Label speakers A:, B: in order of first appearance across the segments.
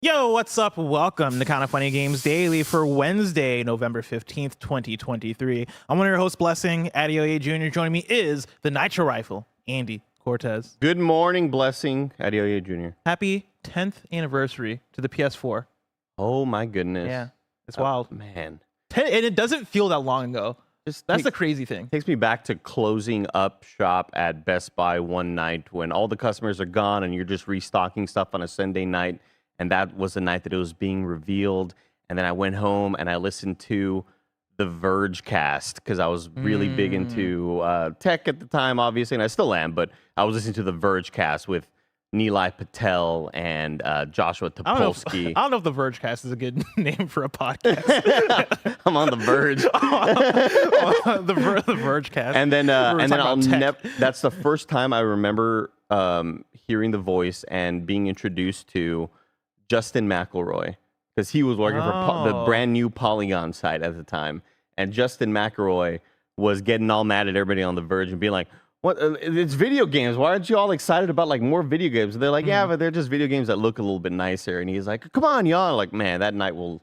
A: Yo, what's up? Welcome to Kind of Funny Games Daily for Wednesday, November 15th, 2023. I'm one of your hosts, Blessing. Adeoye Jr. Joining me is the Nitro Rifle, Andy Cortez.
B: Good morning, Blessing. Adeoye Jr.
A: Happy 10th anniversary to the PS4.
B: Oh my goodness.
A: Yeah, it's wild.
B: Man.
A: And it doesn't feel that long ago. That's the crazy thing.
B: Takes me back to closing up shop at Best Buy one night when all the customers are gone and you're just restocking stuff on a Sunday night. And that was the night that it was being revealed. And then I went home and I listened to the Verge cast because I was really big into tech at the time, obviously, and I still am. But I was listening to the Verge cast with Nilay Patel and Joshua Topolsky.
A: I don't know if the Verge cast is a good name for a podcast.
B: I'm on the Verge.
A: the Verge cast.
B: And then I'll never. That's the first time I remember hearing the voice and being introduced to Justin McElroy, because he was working for the brand new Polygon site at the time, and Justin McElroy was getting all mad at everybody on the Verge and being like, "What? It's video games. Why aren't you all excited about like more video games?" And they're like, "Yeah, but they're just video games that look a little bit nicer." And he's like, "Come on, y'all!" Like, man, that night will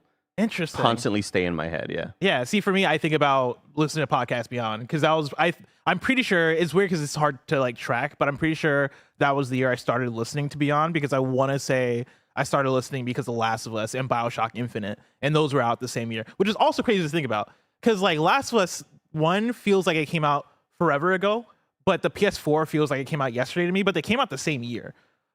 B: constantly stay in my head. Yeah.
A: Yeah. See, for me, I think about listening to Podcast Beyond because I'm pretty sure it's weird because it's hard to like track, but I'm pretty sure that was the year I started listening to Beyond because I want to say I started listening because of Last of Us and BioShock Infinite, and those were out the same year, which is also crazy to think about because like Last of Us 1 feels like it came out forever ago, but the PS4 feels like it came out yesterday to me, but they came out the same year.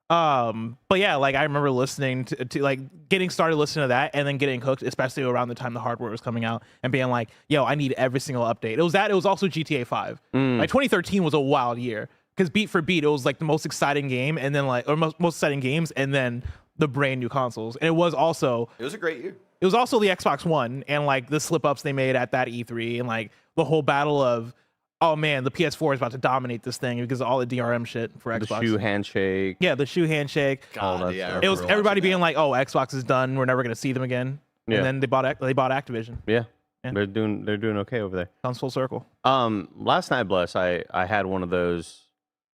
A: But yeah, like I remember listening to like getting started listening to that and then getting hooked, especially around the time the hardware was coming out and being like, yo, I need every single update. It was also GTA 5. Like 2013 was a wild year because beat for beat, it was like the most exciting game and then like, or most exciting games and then the brand new consoles. And it was
C: a great year.
A: It was also the Xbox One and like the slip ups they made at that E3 and like the whole battle of, oh man, the PS4 is about to dominate this thing because of all the DRM shit for Xbox.
B: The shoe handshake.
A: Yeah, the shoe handshake.
C: God, yeah,
A: it was everybody being like, "Oh, Xbox is done. We're never gonna see them again." Yeah. And then they bought Activision.
B: Yeah. They're doing okay over there.
A: Comes full circle.
B: Last night, Bless, I had one of those.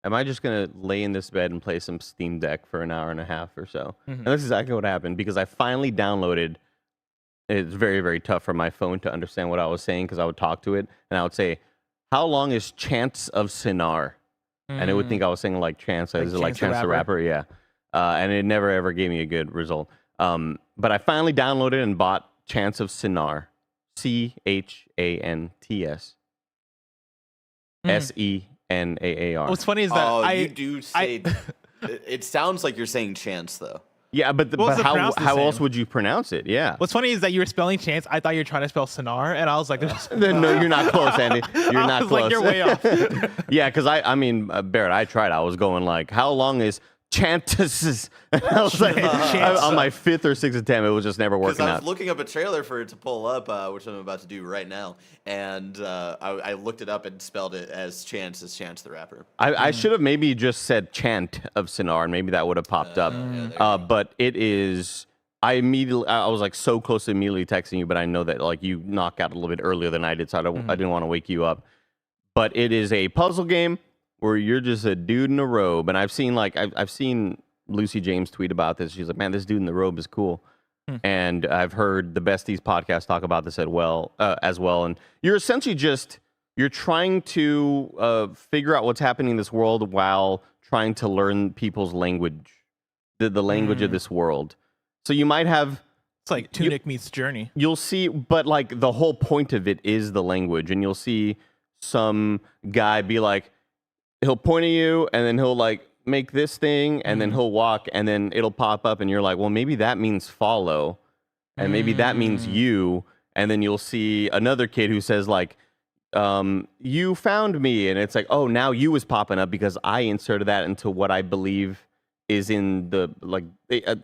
B: Am I just gonna lay in this bed and play some Steam Deck for an hour and a half or so? And that's exactly what happened because I finally downloaded. It's very, very tough for my phone to understand what I was saying because I would talk to it and I would say, "How long is Chance of Sinar?" And it would think I was saying like Chance, is it like Chance the Rapper? Yeah. And it never ever gave me a good result. But I finally downloaded and bought Chance of Sinar, CHANTS, SENAAR.
A: What's funny is that
C: you do say it sounds like you're saying chance though.
B: Yeah, but how else would you pronounce it? Yeah.
A: What's funny is that you were spelling chance. I thought you were trying to spell Sinar, and I was like,
B: "No, you're not close, Andy. You're not close."
A: Like, you're way off.
B: Yeah, because I mean, Barrett, I tried. I was going like, "How long is Chantis?" I was like, on my fifth or sixth attempt, it was just never working out.
C: I was looking up a trailer for it to pull up, which I'm about to do right now, and I looked it up and spelled it as Chance the Rapper.
B: I should have maybe just said Chant of Sinar, and maybe that would have popped up. But it is. I was like so close to immediately texting you, but I know that like you knocked out a little bit earlier than I did, so I didn't want to wake you up. But it is a puzzle game where you're just a dude in a robe, and I've seen Lucy James tweet about this. She's like, "Man, this dude in the robe is cool." And I've heard the Besties podcast talk about this as well. And you're essentially you're trying to figure out what's happening in this world while trying to learn people's language, the language of this world. So you might have.
A: It's like Tunic meets Journey.
B: You'll see, but like the whole point of it is the language, and you'll see some guy be like, he'll point at you, and then he'll like make this thing, and then he'll walk, and then it'll pop up, and you're like, well, maybe that means follow, and maybe that means you, and then you'll see another kid who says like, you found me, and it's like, oh, now you is popping up because I inserted that into what I believe is in the like.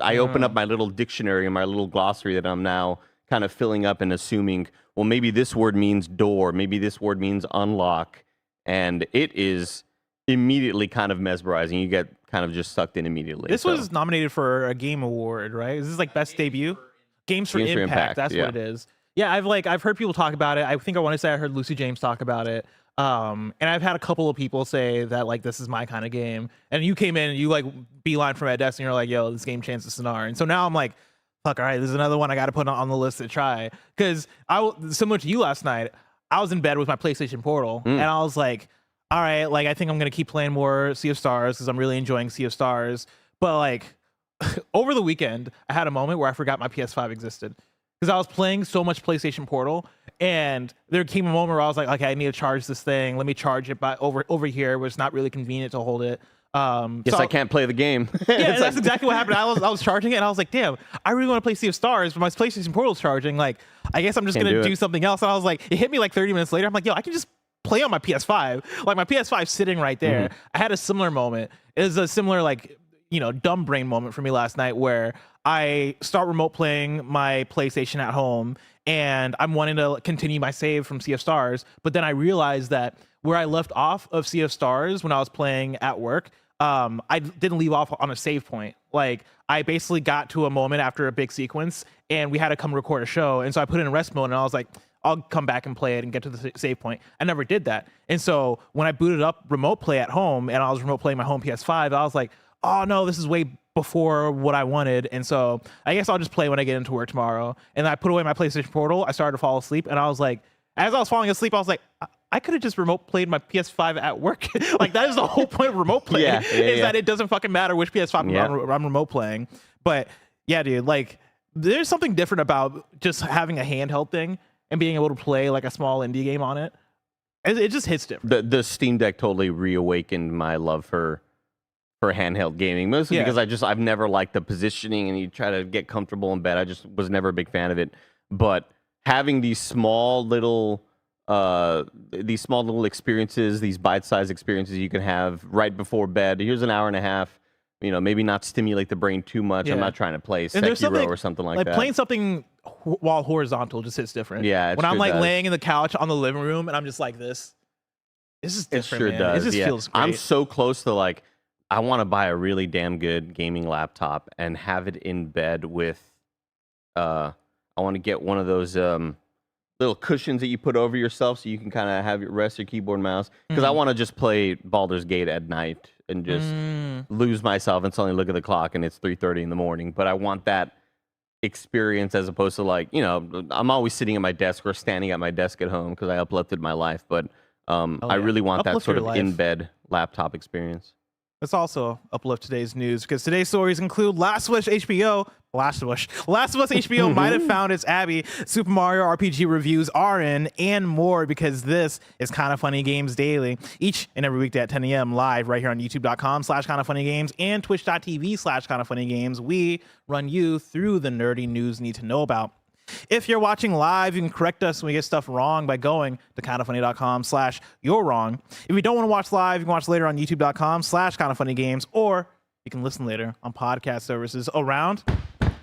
B: I open up my little dictionary and my little glossary that I'm now kind of filling up and assuming, well, maybe this word means door, maybe this word means unlock, and it is immediately kind of mesmerizing. You get kind of just sucked in immediately.
A: This was nominated for a game award, right? Is this like best debut? Games for Impact. That's what it is. Yeah, I've heard people talk about it. I think I want to say I heard Lucy James talk about it. And I've had a couple of people say that like this is my kind of game. And you came in and you like beeline from my desk and you're like, yo, this game changes Sinar. And so now I'm like, fuck, all right, there's another one I got to put on the list to try. Because similar to you last night, I was in bed with my PlayStation Portal, and I was like, all right, like I think I'm gonna keep playing more Sea of Stars because I'm really enjoying Sea of Stars. But like over the weekend, I had a moment where I forgot my PS5 existed because I was playing so much PlayStation Portal, and there came a moment where I was like, okay, I need to charge this thing. Let me charge it by over here, where it's not really convenient to hold it.
B: Guess I can't play the game.
A: Yeah, that's exactly what happened. I was charging it, and I was like, damn, I really want to play Sea of Stars, but my PlayStation Portal's charging. Like, I guess I'm just gonna do something else. And I was like, it hit me like 30 minutes later. I'm like, yo, I can just play on my PS5. Like my PS5 sitting right there. I had a similar moment. It was a similar like, dumb brain moment for me last night where I start remote playing my PlayStation at home, and I'm wanting to continue my save from Sea of Stars, but then I realized that where I left off of Sea of Stars when I was playing at work, I didn't leave off on a save point. Like I basically got to a moment after a big sequence, and we had to come record a show, and so I put it in rest mode, and I was like, I'll come back and play it and get to the save point. I never did that. And so when I booted up remote play at home and I was remote playing my home PS5, I was like, oh no, this is way before what I wanted. And so I guess I'll just play when I get into work tomorrow. And I put away my PlayStation Portal. I started to fall asleep, and I was like, as I was falling asleep, I was like, I could have just remote played my PS5 at work. Like that is the whole point of remote play that it doesn't fucking matter which PS5 I'm remote playing. But yeah, dude, like there's something different about just having a handheld thing and being able to play like a small indie game on it. It just hits different.
B: The Steam Deck totally reawakened my love for handheld gaming, mostly because I've never liked the positioning and you try to get comfortable in bed. I just was never a big fan of it. But having these small little experiences, these bite-sized experiences you can have right before bed. Here's an hour and a half. Maybe not stimulate the brain too much. I'm not trying to play Sekiro or something like that.
A: Playing something while horizontal just hits different.
B: Yeah,
A: when I'm like laying in the couch on the living room and I'm just like this is different.
B: It sure does.
A: It just feels great.
B: I'm so close to like, I want to buy a really damn good gaming laptop and have it in bed with. I want to get one of those little cushions that you put over yourself so you can kind of have your rest your keyboard and mouse. Because I want to just play Baldur's Gate at night and just lose myself and suddenly look at the clock and it's 3:30 in the morning. But I want that experience as opposed to like, I'm always sitting at my desk or standing at my desk at home because I uplifted my life. But I really want that sort of in-bed laptop experience.
A: Let's also uplift today's news because today's stories include Last of Us HBO might have found its Abby, Super Mario RPG reviews are in, and more, because this is Kinda Funny Games Daily. Each and every weekday at 10 a.m. live right here on youtube.com/kindafunnygames and twitch.tv/kindafunnygames. We run you through the nerdy news you need to know about. If you're watching live, you can correct us when we get stuff wrong by going to kindafunny.com/you're wrong. If you don't want to watch live, you can watch later on youtube.com/kindafunnygames, or you can listen later on podcast services around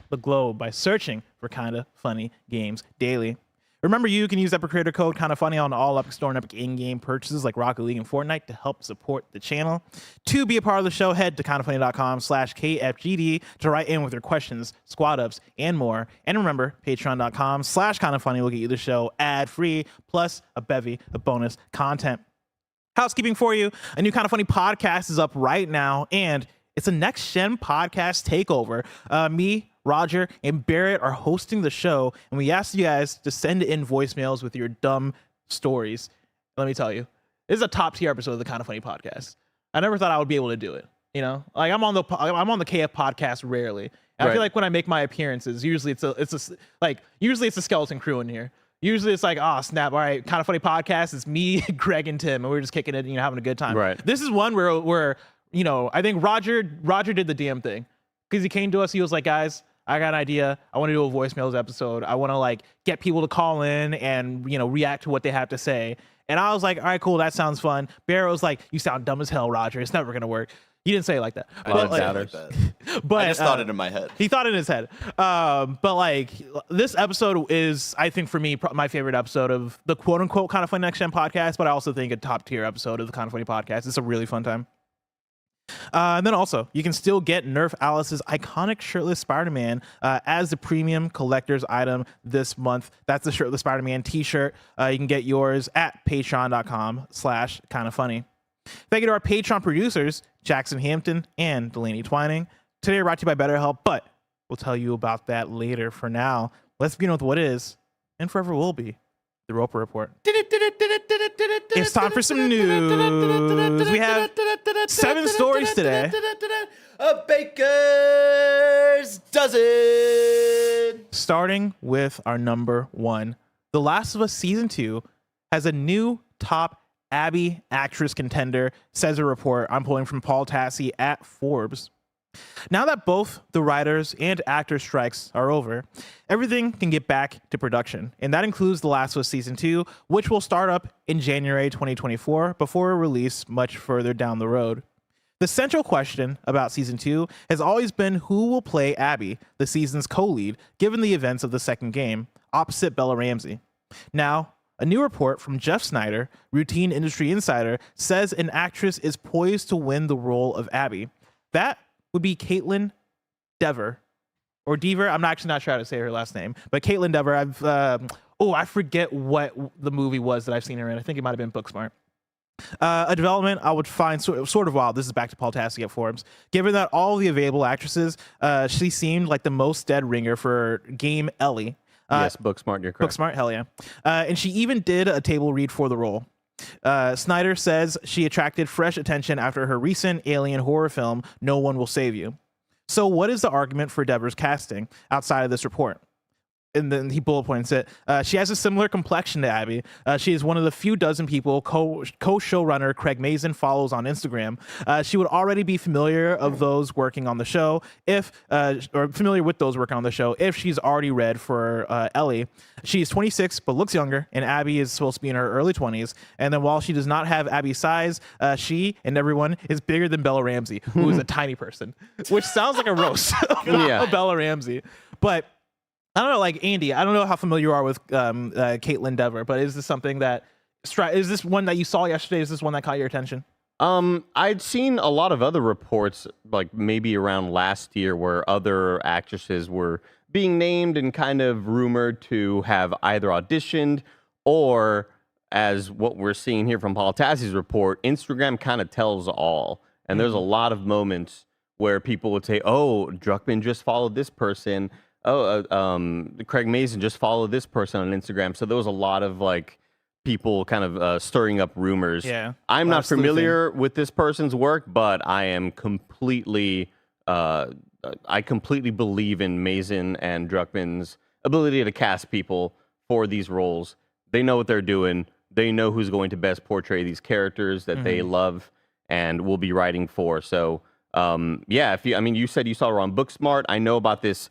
A: the globe by searching for Kinda Funny Games Daily. Remember, you can use Epic Creator Code KindaFunny on all Epic Store and Epic in-game purchases like Rocket League and Fortnite to help support the channel. To be a part of the show, head to kindafunny.com/KFGD to write in with your questions, squad ups, and more. And remember, patreon.com/KindaFunny will get you the show ad-free, plus a bevy of bonus content. Housekeeping for you, a new Kinda Funny podcast is up right now, and it's a next-gen podcast takeover. Me, Roger, and Barrett are hosting the show, and we asked you guys to send in voicemails with your dumb stories. Let me tell you, this is a top-tier episode of the Kinda Funny podcast. I never thought I would be able to do it. Like I'm on the KF podcast rarely. And I feel like when I make my appearances, usually it's a skeleton crew in here. Usually it's like, oh snap, all right, Kinda Funny podcast. It's me, Greg, and Tim, and we're just kicking it, having a good time.
B: Right.
A: This is one where I think Roger did the damn thing because he came to us. He was like, guys, I got an idea. I want to do a voicemails episode. I want to like get people to call in and react to what they have to say. And I was like, all right, cool, that sounds fun. Barrett was like, you sound dumb as hell, Roger. It's never gonna work. He didn't say it like that.
C: I didn't say it like that. But I just thought it in my head.
A: He thought it in his head. But like this episode is, I think for me, my favorite episode of the quote unquote Kinda Funny Next Gen podcast. But I also think a top tier episode of the Kinda Funny podcast. It's a really fun time. And then also, you can still get Nerf Alice's iconic shirtless Spider-Man as the premium collector's item this month. That's the shirtless Spider-Man t-shirt. You can get yours at patreon.com/kindafunny. Thank you to our Patreon producers, Jackson Hampton and Delaney Twining. Today brought to you by BetterHelp, but We'll tell you about that later. For now, let's begin with what is and forever will be the Roper Report. It's time for some news. We have 7 stories today.
C: A baker's dozen.
A: Starting with our number 1. The Last of Us Season 2 has a new top Abby actress contender, says a report I'm pulling from Paul Tassi at Forbes. Now that both the writers and actor strikes are over, everything can get back to production, and that includes The Last of Us Season 2, which will start up in January 2024 before a release much further down the road. The central question about Season 2 has always been who will play Abby, the season's co-lead, given the events of the second game, opposite Bella Ramsey. Now, a new report from Jeff Snyder, routine industry insider, says an actress is poised to win the role of Abby. That would be Caitlin Dever, or Dever. I'm actually not sure how to say her last name, but Caitlin Dever. I forget what the movie was that I've seen her in. I think it might have been Booksmart. A development I would find sort of wild. This is back to Paul Tassi at Forbes. Given that all the available actresses, she seemed like the most dead ringer for game Ellie.
B: Yes, Booksmart, you're correct.
A: Booksmart, hell yeah. And she even did a table read for the role. Snyder says she attracted fresh attention after her recent alien horror film, No One Will Save You. So what is the argument for Dever's casting outside of this report? And then he bullet points it. She has a similar complexion to Abby. She is one of the few dozen people co-showrunner Craig Mazin follows on Instagram. She would already be familiar of those working on the show or familiar with those working on the show if she's already read for Ellie. She's 26 but looks younger, and Abby is supposed to be in her early 20s. And then while she does not have Abby's size, she and everyone is bigger than Bella Ramsey, who is a tiny person, which sounds like a roast of Bella Ramsey. But I don't know, like Andy, I don't know how familiar you are with Caitlin Dever, but is this something that is this one that you saw yesterday? Is this one that caught your attention?
B: I'd seen a lot of other reports, like maybe around last year, where other actresses were being named and kind of rumored to have either auditioned or, as what we're seeing here from Paul Tassi's report, Instagram kind of tells all. And there's a lot of moments where people would say, "Oh, Druckmann just followed this person. Craig Mazin just followed this person on Instagram." So there was a lot of like people kind of stirring up rumors.
A: Yeah,
B: I'm not familiar with this person's work, but I am completely, I completely believe in Mazin and Druckmann's ability to cast people for these roles. They know what they're doing. They know who's going to best portray these characters that they love and will be writing for. So, yeah, you said you saw her on Booksmart. I know about this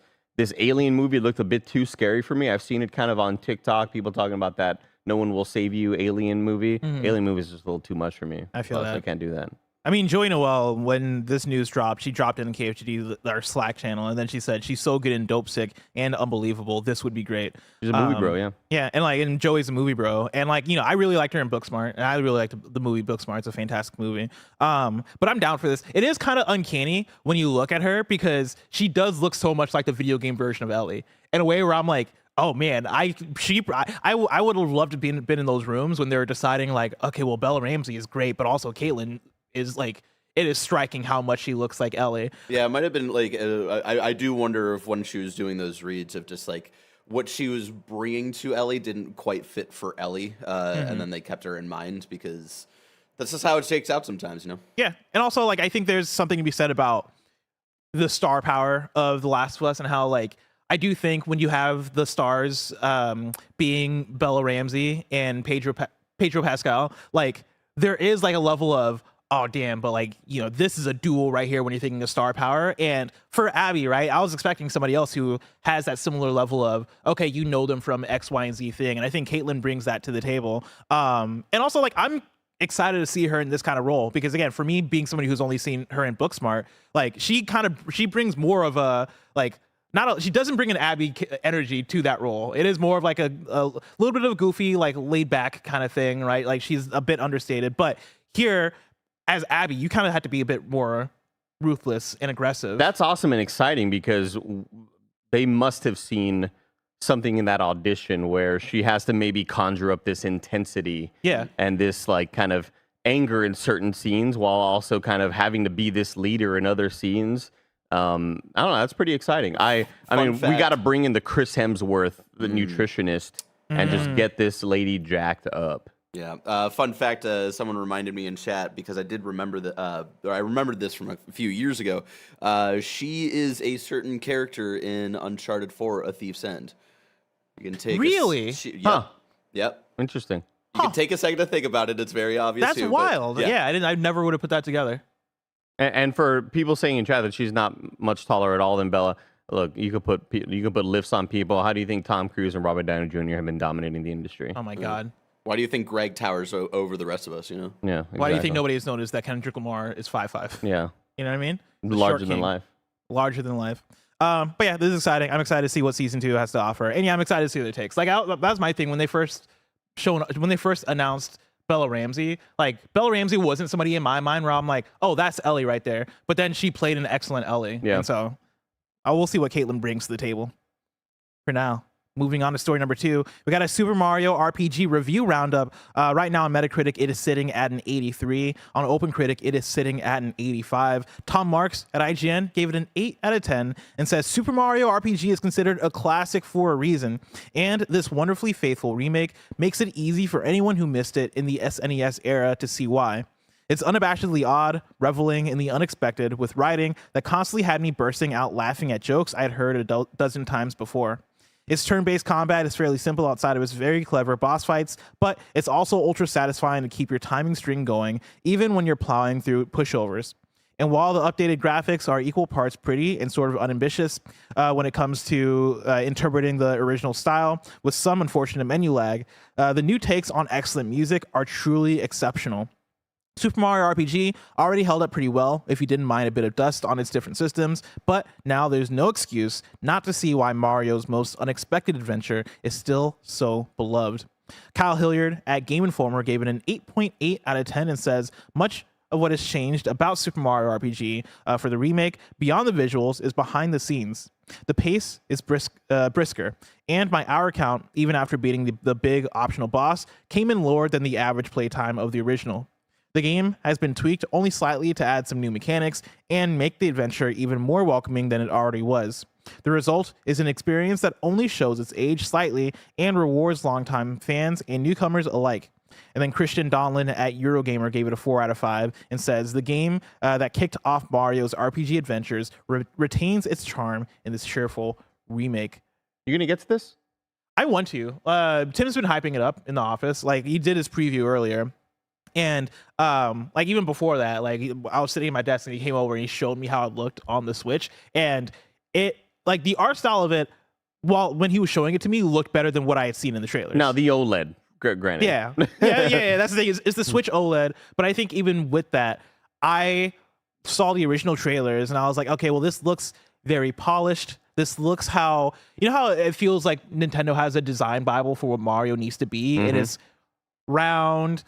B: Alien movie. It looked a bit too scary for me. I've seen it kind of on TikTok, people talking about that No One Will Save You Alien movie. Alien movie is just a little too much for me.
A: I feel that.
B: I can't do that.
A: I mean, Joy Noelle, when this news dropped, she dropped in KFGD, our Slack channel, and then she said she's so good in Dope Sick and Unbelievable. This would be great.
B: She's a movie bro, yeah.
A: Yeah, and Joey's a movie bro, and I really liked her in Booksmart, and I really liked the movie Booksmart. It's a fantastic movie. But I'm down for this. It is kind of uncanny when you look at her because she does look so much like the video game version of Ellie in a way where I'm like, oh man, I would have loved to been in those rooms when they were deciding like, okay, well, Bella Ramsey is great, but also Caitlin is like, it is striking how much she looks like Ellie.
C: Yeah, it might have been like, I do wonder if when she was doing those reads, if just like what she was bringing to Ellie didn't quite fit for Ellie, and then they kept her in mind because that's just how it shakes out sometimes,
A: Yeah, and also like I think there's something to be said about the star power of The Last of Us and how like I do think when you have the stars being Bella Ramsey and Pedro Pascal, like there is like a level of, oh damn, but like, this is a duel right here when you're thinking of star power. And for Abby, right, I was expecting somebody else who has that similar level of, okay, them from X, Y, and Z thing. And I think Caitlin brings that to the table. And also like I'm excited to see her in this kind of role because again, for me being somebody who's only seen her in Booksmart, like she brings more of a like, she doesn't bring an Abby energy to that role. It is more of like a little bit of a goofy, like laid back kind of thing, right? Like she's a bit understated, but here as Abby, you kind of have to be a bit more ruthless and aggressive.
B: That's awesome and exciting because they must have seen something in that audition where she has to maybe conjure up this intensity and this like kind of anger in certain scenes while also kind of having to be this leader in other scenes. I don't know. That's pretty exciting. I mean, we
C: fact.
B: got to bring in the Chris Hemsworth, the nutritionist, and just get this lady jacked up.
C: Yeah. Fun fact: someone reminded me in chat because I did remember that. Or I remembered this from a few years ago. She is a certain character in Uncharted 4: A Thief's End. You can take
A: Really?
C: Yep.
B: Huh.
C: Yep.
B: Interesting.
C: You can take a second to think about it. It's very obvious.
A: That's
C: too, but
A: wild. Yeah, I never would have put that together.
B: And for people saying in chat that she's not much taller at all than Bella, look, you could put lifts on people. How do you think Tom Cruise and Robert Downey Jr. have been dominating the industry?
A: Oh my god.
C: Why do you think Greg towers over the rest of us? You know.
B: Yeah. Exactly.
A: Why do you think nobody has noticed that Kendrick Lamar is 5'5"?
B: Yeah.
A: You know what I mean?
B: Larger
A: Short
B: than
A: king.
B: life.
A: Larger than life. But yeah, this is exciting. I'm excited to see what season 2 has to offer, and yeah, I'm excited to see what it takes. Like that was my thing when they first announced Bella Ramsey. Like Bella Ramsey wasn't somebody in my mind where I'm like, oh, that's Ellie right there. But then she played an excellent Ellie,
B: Yeah.
A: and so I will see what Caitlyn brings to the table. For now. Moving on to story number 2, we got a Super Mario RPG review roundup. Right now on Metacritic, it is sitting at an 83. On OpenCritic, it is sitting at an 85. Tom Marks at IGN gave it an 8 out of 10 and says Super Mario RPG is considered a classic for a reason, and this wonderfully faithful remake makes it easy for anyone who missed it in the SNES era to see why. It's unabashedly odd, reveling in the unexpected, with writing that constantly had me bursting out laughing at jokes I had heard a dozen times before. Its turn-based combat is fairly simple outside of its very clever boss fights, but it's also ultra satisfying to keep your timing string going, even when you're plowing through pushovers. And while the updated graphics are equal parts pretty and sort of unambitious when it comes to interpreting the original style, with some unfortunate menu lag, the new takes on excellent music are truly exceptional. Super Mario RPG already held up pretty well if you didn't mind a bit of dust on its different systems, but now there's no excuse not to see why Mario's most unexpected adventure is still so beloved. Kyle Hilliard at Game Informer gave it an 8.8 out of 10 and says, much of what has changed about Super Mario RPG for the remake, beyond the visuals, is behind the scenes. The pace is brisker, and my hour count, even after beating the big optional boss, came in lower than the average playtime of the original. The game has been tweaked only slightly to add some new mechanics and make the adventure even more welcoming than it already was. The result is an experience that only shows its age slightly and rewards longtime fans and newcomers alike. And then Christian Donlin at Eurogamer gave it a 4 out of 5 and says the game that kicked off Mario's RPG adventures retains its charm in this cheerful remake.
B: You gonna get to this?
A: I want to. Tim's been hyping it up in the office. Like he did his preview earlier. And like even before that, like I was sitting at my desk and he came over and he showed me how it looked on the Switch, and it like the art style of it, when he was showing it to me, looked better than what I had seen in the trailers.
B: Now the OLED, granted.
A: Yeah. That's the thing. It's the Switch OLED, but I think even with that, I saw the original trailers and I was like, okay, well this looks very polished. This looks how it feels like Nintendo has a design bible for what Mario needs to be. It is round,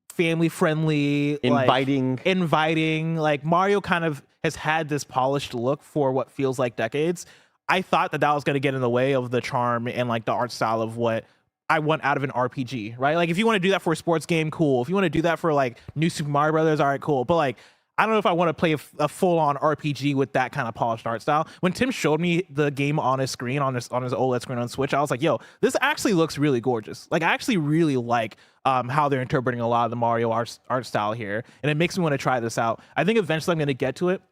A: family friendly, inviting. Like Mario kind of has had this polished look for what feels like decades. I thought that was going to get in the way of the charm and like the art style of what I want out of an RPG, right? Like if you want to do that for a sports game, cool. If you want to do that for like new Super Mario Brothers, all right, cool. But like I don't know if I want to play a full-on RPG with that kind of polished art style. When Tim showed me the game on his screen, on his OLED screen on Switch, I was like, yo, this actually looks really gorgeous. Like I actually really like how they're interpreting a lot of the Mario art style here. And it makes me want to try this out. I think eventually I'm going to get to it.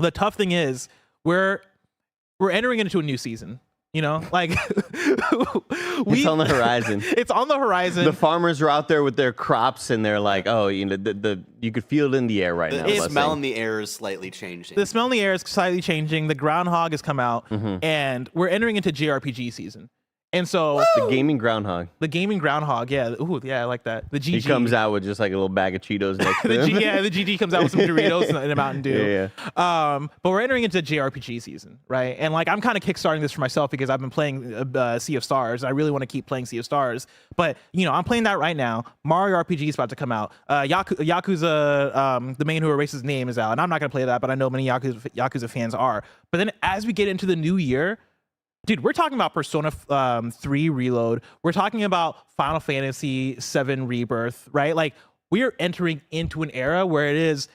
A: The tough thing is we're entering into a new season. You know, like
B: it's on the horizon.
A: It's on the horizon.
B: The farmers are out there with their crops, and they're like, "Oh, you know, you could feel it in the air right now."
C: The smell in the air is slightly changing.
A: The smell in the air is slightly changing. The groundhog has come out, and we're entering into JRPG season. And so
B: the gaming groundhog.
A: Yeah. Ooh, yeah, I like that. The GG.
B: He comes out with just like a little bag of Cheetos next to him.
A: The GG comes out with some Doritos and a Mountain Dew.
B: Yeah.
A: But we're entering into JRPG season, right? And like I'm kind of kickstarting this for myself because I've been playing Sea of Stars. I really want to keep playing Sea of Stars. But I'm playing that right now. Mario RPG is about to come out. Yakuza, the man who erased his name, is out, and I'm not gonna play that, but I know many Yakuza fans are. But then as we get into the new year, dude, we're talking about Persona 3 Reload. We're talking about Final Fantasy 7 Rebirth, right? Like, we're entering into an era where it is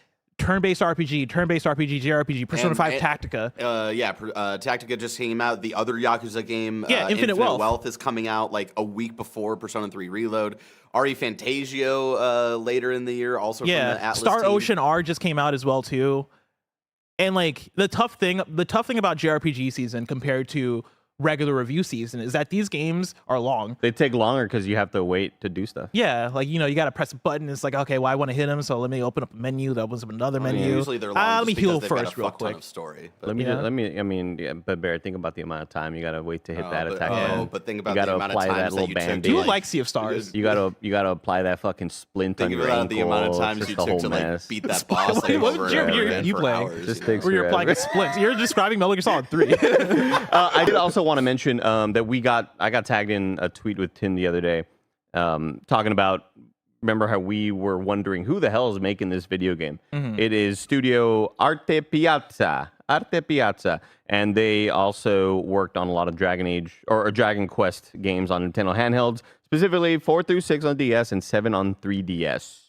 A: turn-based RPG, JRPG, Persona 5 Tactica.
C: Tactica just came out. The other Yakuza game,
A: Infinite Wealth,
C: is coming out like a week before Persona 3 Reload. Re Fantasio later in the year, also from the Atlas
A: Star
C: team.
A: Ocean R just came out as well too. And like the tough thing about JRPG season compared to regular review season is that these games are long.
B: They take longer because you have to wait to do stuff.
A: Yeah, like, you know, you got to press a button. It's like, okay, well, I want to hit him, so let me open up a menu that opens up another menu.
C: Usually they're long.
A: Let me heal first real quick.
C: Of story,
B: but but Bear, think about the amount of time you got to wait to hit that attack.
C: But think about the amount of times that you took.
A: Do you like Sea of Stars?
B: You gotta apply that fucking splint on your ankle.
C: Think about the amount of times you took to like beat that boss over and over again for hours.
B: Just takes
A: where you're applying a splint. You're describing Metal Gear Solid 3.
B: I did also want to mention that I got tagged in a tweet with Tim the other day, talking about, remember how we were wondering who the hell is making this video game? Mm-hmm. It is Studio Arte Piazza, and they also worked on a lot of Dragon Quest games on Nintendo handhelds, specifically 4 through 6 on DS and 7 on 3DS.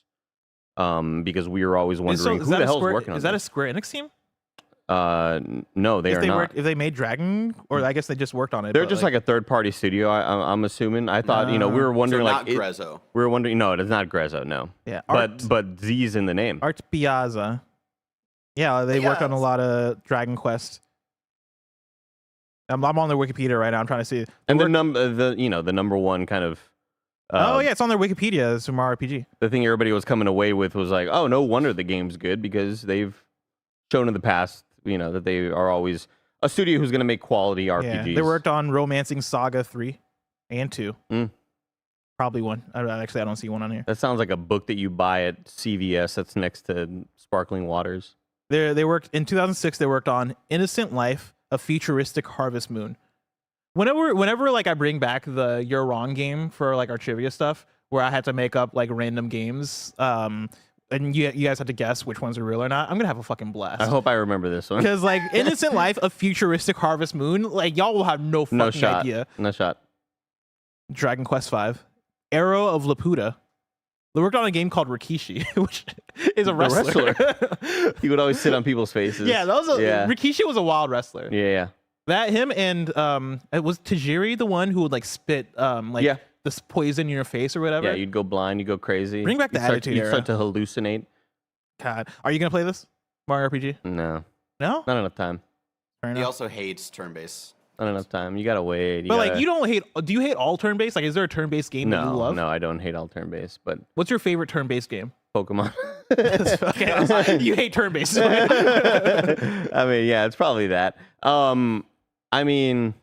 B: Because we were always wondering who the hell is working on
A: this. Is that a Square Enix team?
B: No, they are not.
A: If they made Dragon, or I guess they just worked on it.
B: They're just like a third-party studio. I'm assuming. I thought we were wondering
C: not Grezzo.
B: We were wondering. No, it is not Grezzo. No.
A: Yeah.
B: But Z's in the name.
A: Art Piazza. Yeah, they work on a lot of Dragon Quest. I'm on their Wikipedia right now. I'm trying to see.
B: And the number one kind of.
A: It's on their Wikipedia. It's from RPG.
B: The thing everybody was coming away with was like, oh, no wonder the game's good because they've shown in the past, that they are always a studio who's going to make quality RPGs.
A: Yeah, they worked on Romancing Saga 3 and 2. Probably 1. Actually, I don't see 1 on here.
B: That sounds like a book that you buy at CVS that's next to Sparkling Waters.
A: They worked in 2006. They worked on Innocent Life, a futuristic Harvest Moon. Whenever like I bring back the You're Wrong game for like our trivia stuff, where I had to make up like random games, and you guys had to guess which ones are real or not, I'm gonna have a fucking blast.
B: I hope I remember this one.
A: Because like Innocent Life, a futuristic Harvest Moon, like y'all will have no fucking idea.
B: No shot.
A: Dragon Quest V, Arrow of Laputa. They worked on a game called Rikishi, which is a wrestler.
B: He would always sit on people's faces.
A: Yeah, Rikishi was a wild wrestler.
B: Yeah.
A: That him and it was Tajiri the one who would like spit this poison in your face or whatever.
B: Yeah, you'd go blind, you'd go crazy.
A: Bring back the Attitude Era.
B: You'd start to hallucinate.
A: God, are you gonna play this Mario RPG?
B: No,
A: not
B: enough time.
C: He also hates turn-based.
B: Not enough time. You gotta wait.
A: You don't hate. Do you hate all turn-based? Like, is there a turn-based game that you love?
B: No, I don't hate all turn-based. But
A: what's your favorite turn-based game?
B: Pokemon.
A: Okay, you hate turn-based.
B: I mean, yeah, it's probably that. I mean,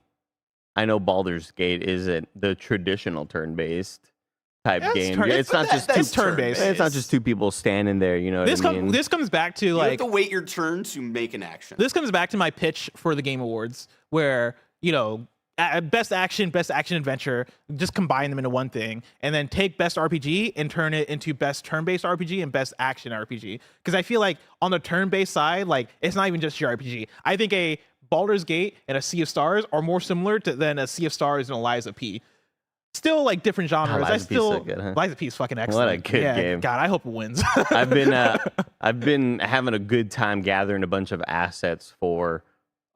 B: I know Baldur's Gate isn't the traditional turn-based type game. It's not just
A: turn-based.
B: It's not just two people standing there. You know what I mean?
A: This comes back to like
C: you have to wait your turn to make an action.
A: This comes back to my pitch for the Game Awards, where best action adventure, just combine them into one thing, and then take best RPG and turn it into best turn-based RPG and best action RPG. Because I feel like on the turn-based side, like it's not even just your RPG. I think a Baldur's Gate and a Sea of Stars are more similar than a Sea of Stars and Eliza P. Still like different genres. Eliza P is fucking excellent.
B: What a good game.
A: God, I hope it wins.
B: I've been having a good time gathering a bunch of assets for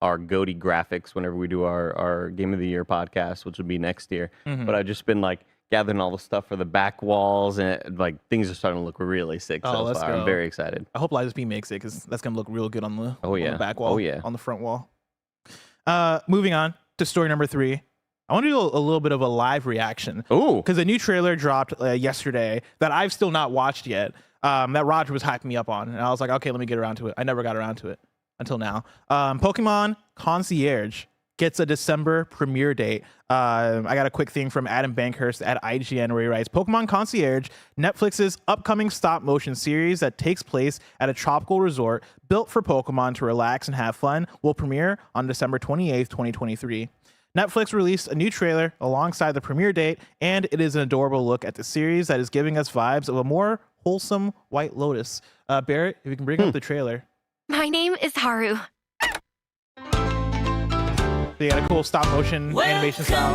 B: our GOTY graphics whenever we do our Game of the Year podcast, which will be next year. Mm-hmm. But I've just been like gathering all the stuff for the back walls, and like things are starting to look really sick so far. I'm very excited.
A: I hope Eliza P makes it, because that's gonna look reol good on the
B: on
A: the back wall.
B: Oh yeah,
A: on the front wall. Moving on to story number 3. I want to do a little bit of a live reaction.
B: Ooh.
A: Because a new trailer dropped yesterday that I've still not watched yet, that Roger was hyping me up on. And I was like, okay, let me get around to it. I never got around to it until now. Pokemon Concierge gets a December premiere date. I got a quick thing from Adam Bankhurst at IGN where he writes, Pokemon Concierge, Netflix's upcoming stop-motion series that takes place at a tropical resort built for Pokemon to relax and have fun, will premiere on December 28th, 2023. Netflix released a new trailer alongside the premiere date, and it is an adorable look at the series that is giving us vibes of a more wholesome White Lotus. Barrett, if you can bring up the trailer.
D: My name is Haru.
A: So you got a cool stop motion animation style.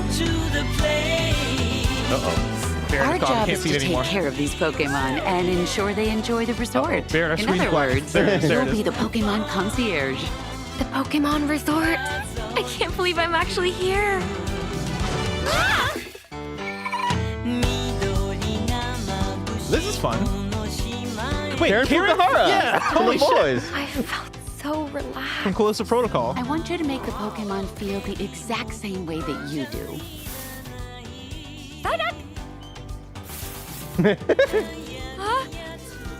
B: Uh-oh.
A: Baron
E: Our
A: is gone.
E: job
A: Can't
E: is
A: see
E: to
A: it
E: take
A: anymore.
E: care of these Pokemon and ensure they enjoy the resort.
A: Baron, our
E: In
A: screen's
E: other
A: black.
E: words,
A: There it
E: you'll
A: is.
E: be the Pokemon Concierge.
D: The Pokemon Resort. I can't believe I'm actually here.
A: This is fun. Wait,
B: Karen Fukuhara.
A: Yeah,
B: From
A: holy
B: the
A: shit.
B: boys.
D: I felt so relaxed.
A: From Callisto Protocol.
E: I want you to make the Pokemon feel the exact same way that you do.
D: Psyduck! Huh?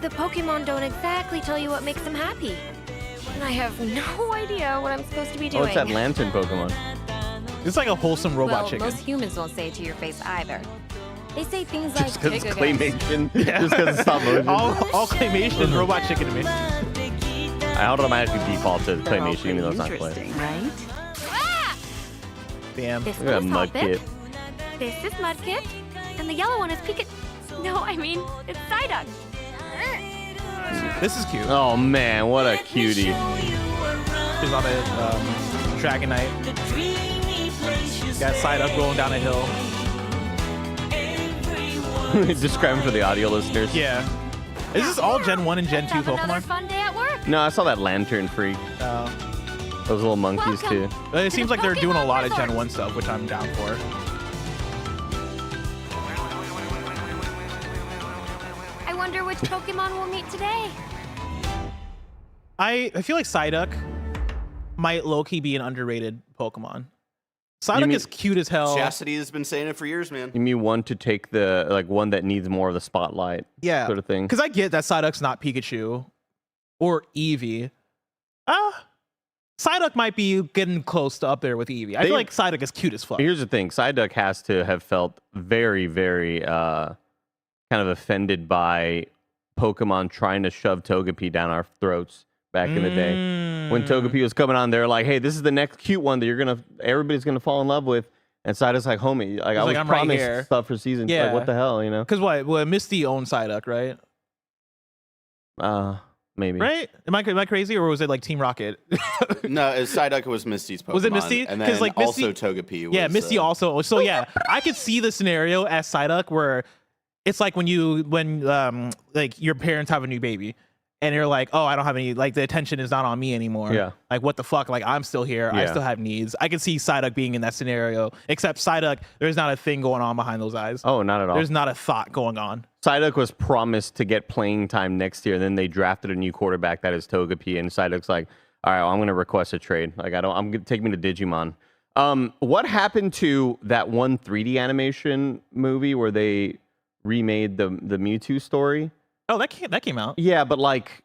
D: The Pokemon don't exactly tell you what makes them happy. And I have no idea what I'm supposed to be
B: Oh,
D: doing.
B: it's that lantern Pokemon.
A: It's like a wholesome robot
F: Well,
A: chicken.
F: most humans won't say it to your face either. They say things like,
B: Just because it's
F: "Take a guess."
B: claymation. Just because it's stop motion.
A: all claymation is robot chicken to me.
B: I automatically default to
E: They're all
B: claymation even though it's not clay.
E: interesting, right?
A: Damn.
D: This
B: Look at that
D: one is
B: Mudkip.
D: Hoppip. This is Mudkip. And the yellow one is Pikachu. No, I mean, it's Psyduck.
A: This is cute.
B: Oh man, what a cutie.
A: She's on a Dragonite. Got Psyduck rolling down a hill.
B: Describe him for the audio listeners.
A: Yeah. Is this all Gen 1 and Gen 2
D: Have another
A: Pokemon?
D: fun day at work.
B: No, I saw that lantern freak. Those little monkeys
D: Welcome.
B: too.
A: It seems like they're doing a lot of Gen
D: Resort.
A: 1 stuff, which I'm down for.
D: I wonder which Pokemon we'll meet today.
A: I feel like Psyduck might low-key be an underrated Pokemon.
B: You
A: Psyduck
B: mean-
A: is cute as hell.
C: Chastity has been saying it for years, man.
B: You mean one to take the one that needs more of the spotlight,
A: Yeah.
B: sort of thing.
A: Because I get that Psyduck's not Pikachu or Eevee. Psyduck might be getting close to up there with Eevee. I feel like Psyduck is cute as fuck.
B: Here's the thing: Psyduck has to have felt very, very kind of offended by Pokemon trying to shove Togepi down our throats back in the day. When Togepi was coming on, they're like, "Hey, this is the next cute one that everybody's gonna fall in love with." And Psyduck's like, "Homie, I was
A: like, "I'm right
B: promised
A: here."
B: stuff for season.
A: Yeah.
B: Like, what the hell, you know?"
A: Because what? Well, Misty owned Psyduck, right?
B: Maybe.
A: Right? Am I crazy, or was it like Team Rocket?
C: No, Psyduck was Misty's Pokemon.
A: Was it Misty?
C: And
A: 'Cause,
C: then
A: like, Misty-
C: also Togepi was...
A: Yeah, Misty also. So yeah, I could see the scenario as Psyduck where it's like when like your parents have a new baby and you're like, oh, I don't have any, like the attention is not on me anymore.
B: Yeah.
A: Like what the fuck? Like I'm still here. I
B: Yeah.
A: still have needs. I could see Psyduck being in that scenario, except Psyduck, there's not a thing going on behind those eyes.
B: Oh, not at all.
A: There's not a thought going on.
B: Psyduck was promised to get playing time next year. Then they drafted a new quarterback that is Togepi, and Psyduck's like, "All right, well, I'm going to request a trade. Like, I'm going to take me to Digimon." What happened to that one 3D animation movie where they remade the Mewtwo story?
A: Oh, that came out.
B: Yeah, but like,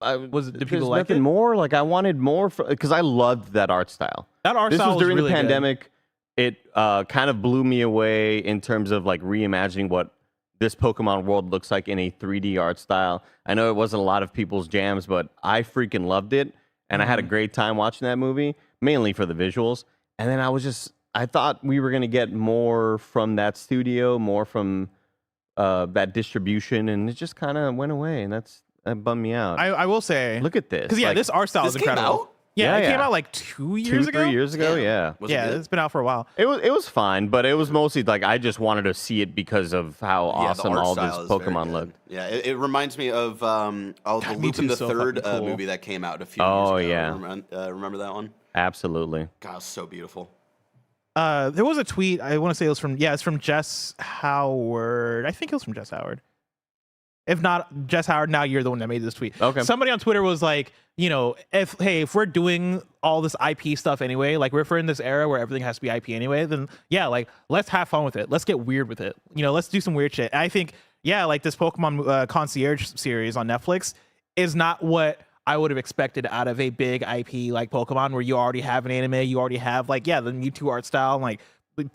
A: Did people
B: there's
A: like
B: nothing
A: it?
B: more? Like, I wanted more because I loved that art style.
A: That art
B: This
A: style
B: was during
A: really
B: the
A: good.
B: pandemic. It kind of blew me away in terms of like reimagining what this Pokemon world looks like in a 3D art style. I know it wasn't a lot of people's jams, but I freaking loved it. And I had a great time watching that movie, mainly for the visuals. And then I thought we were going to get more from that studio, more from that distribution. And it just kind of went away. And that bummed me out.
A: I will say,
B: Look at this.
A: because yeah,
B: Like,
A: this art style is
C: This came
A: incredible.
C: out?
A: Yeah,
B: Yeah,
A: it came
B: yeah.
A: out like 2 years ago.
B: 3 years ago,
C: Damn.
B: yeah.
C: Was it
A: Yeah,
C: good?
A: it's been out for a while.
B: It was fine, but it was mostly like I just wanted to see it because of how
C: Yeah, the
B: awesome
C: art
B: all this
C: style is very
B: Pokemon
C: good.
B: looked.
C: Yeah, it reminds me of the Lupin the
A: so
C: Third
A: fucking cool.
C: movie that came out a few
B: Oh,
C: years ago.
B: yeah.
C: Remember that one?
B: Absolutely.
C: God, it was so beautiful.
A: There was a tweet. I want to say it was it's from Jess Howard. I think it was from Jess Howard. If not Jess Howard, now you're the one that made this tweet.
B: Okay.
A: Somebody on Twitter was like, if we're doing all this IP stuff anyway, like if we're in this era where everything has to be IP anyway, then yeah, like let's have fun with it. Let's get weird with it. Let's do some weird shit. And I think like this Pokemon Concierge series on Netflix is not what I would have expected out of a big IP like Pokemon, where you already have an anime, you already have the Mewtwo art style, and, like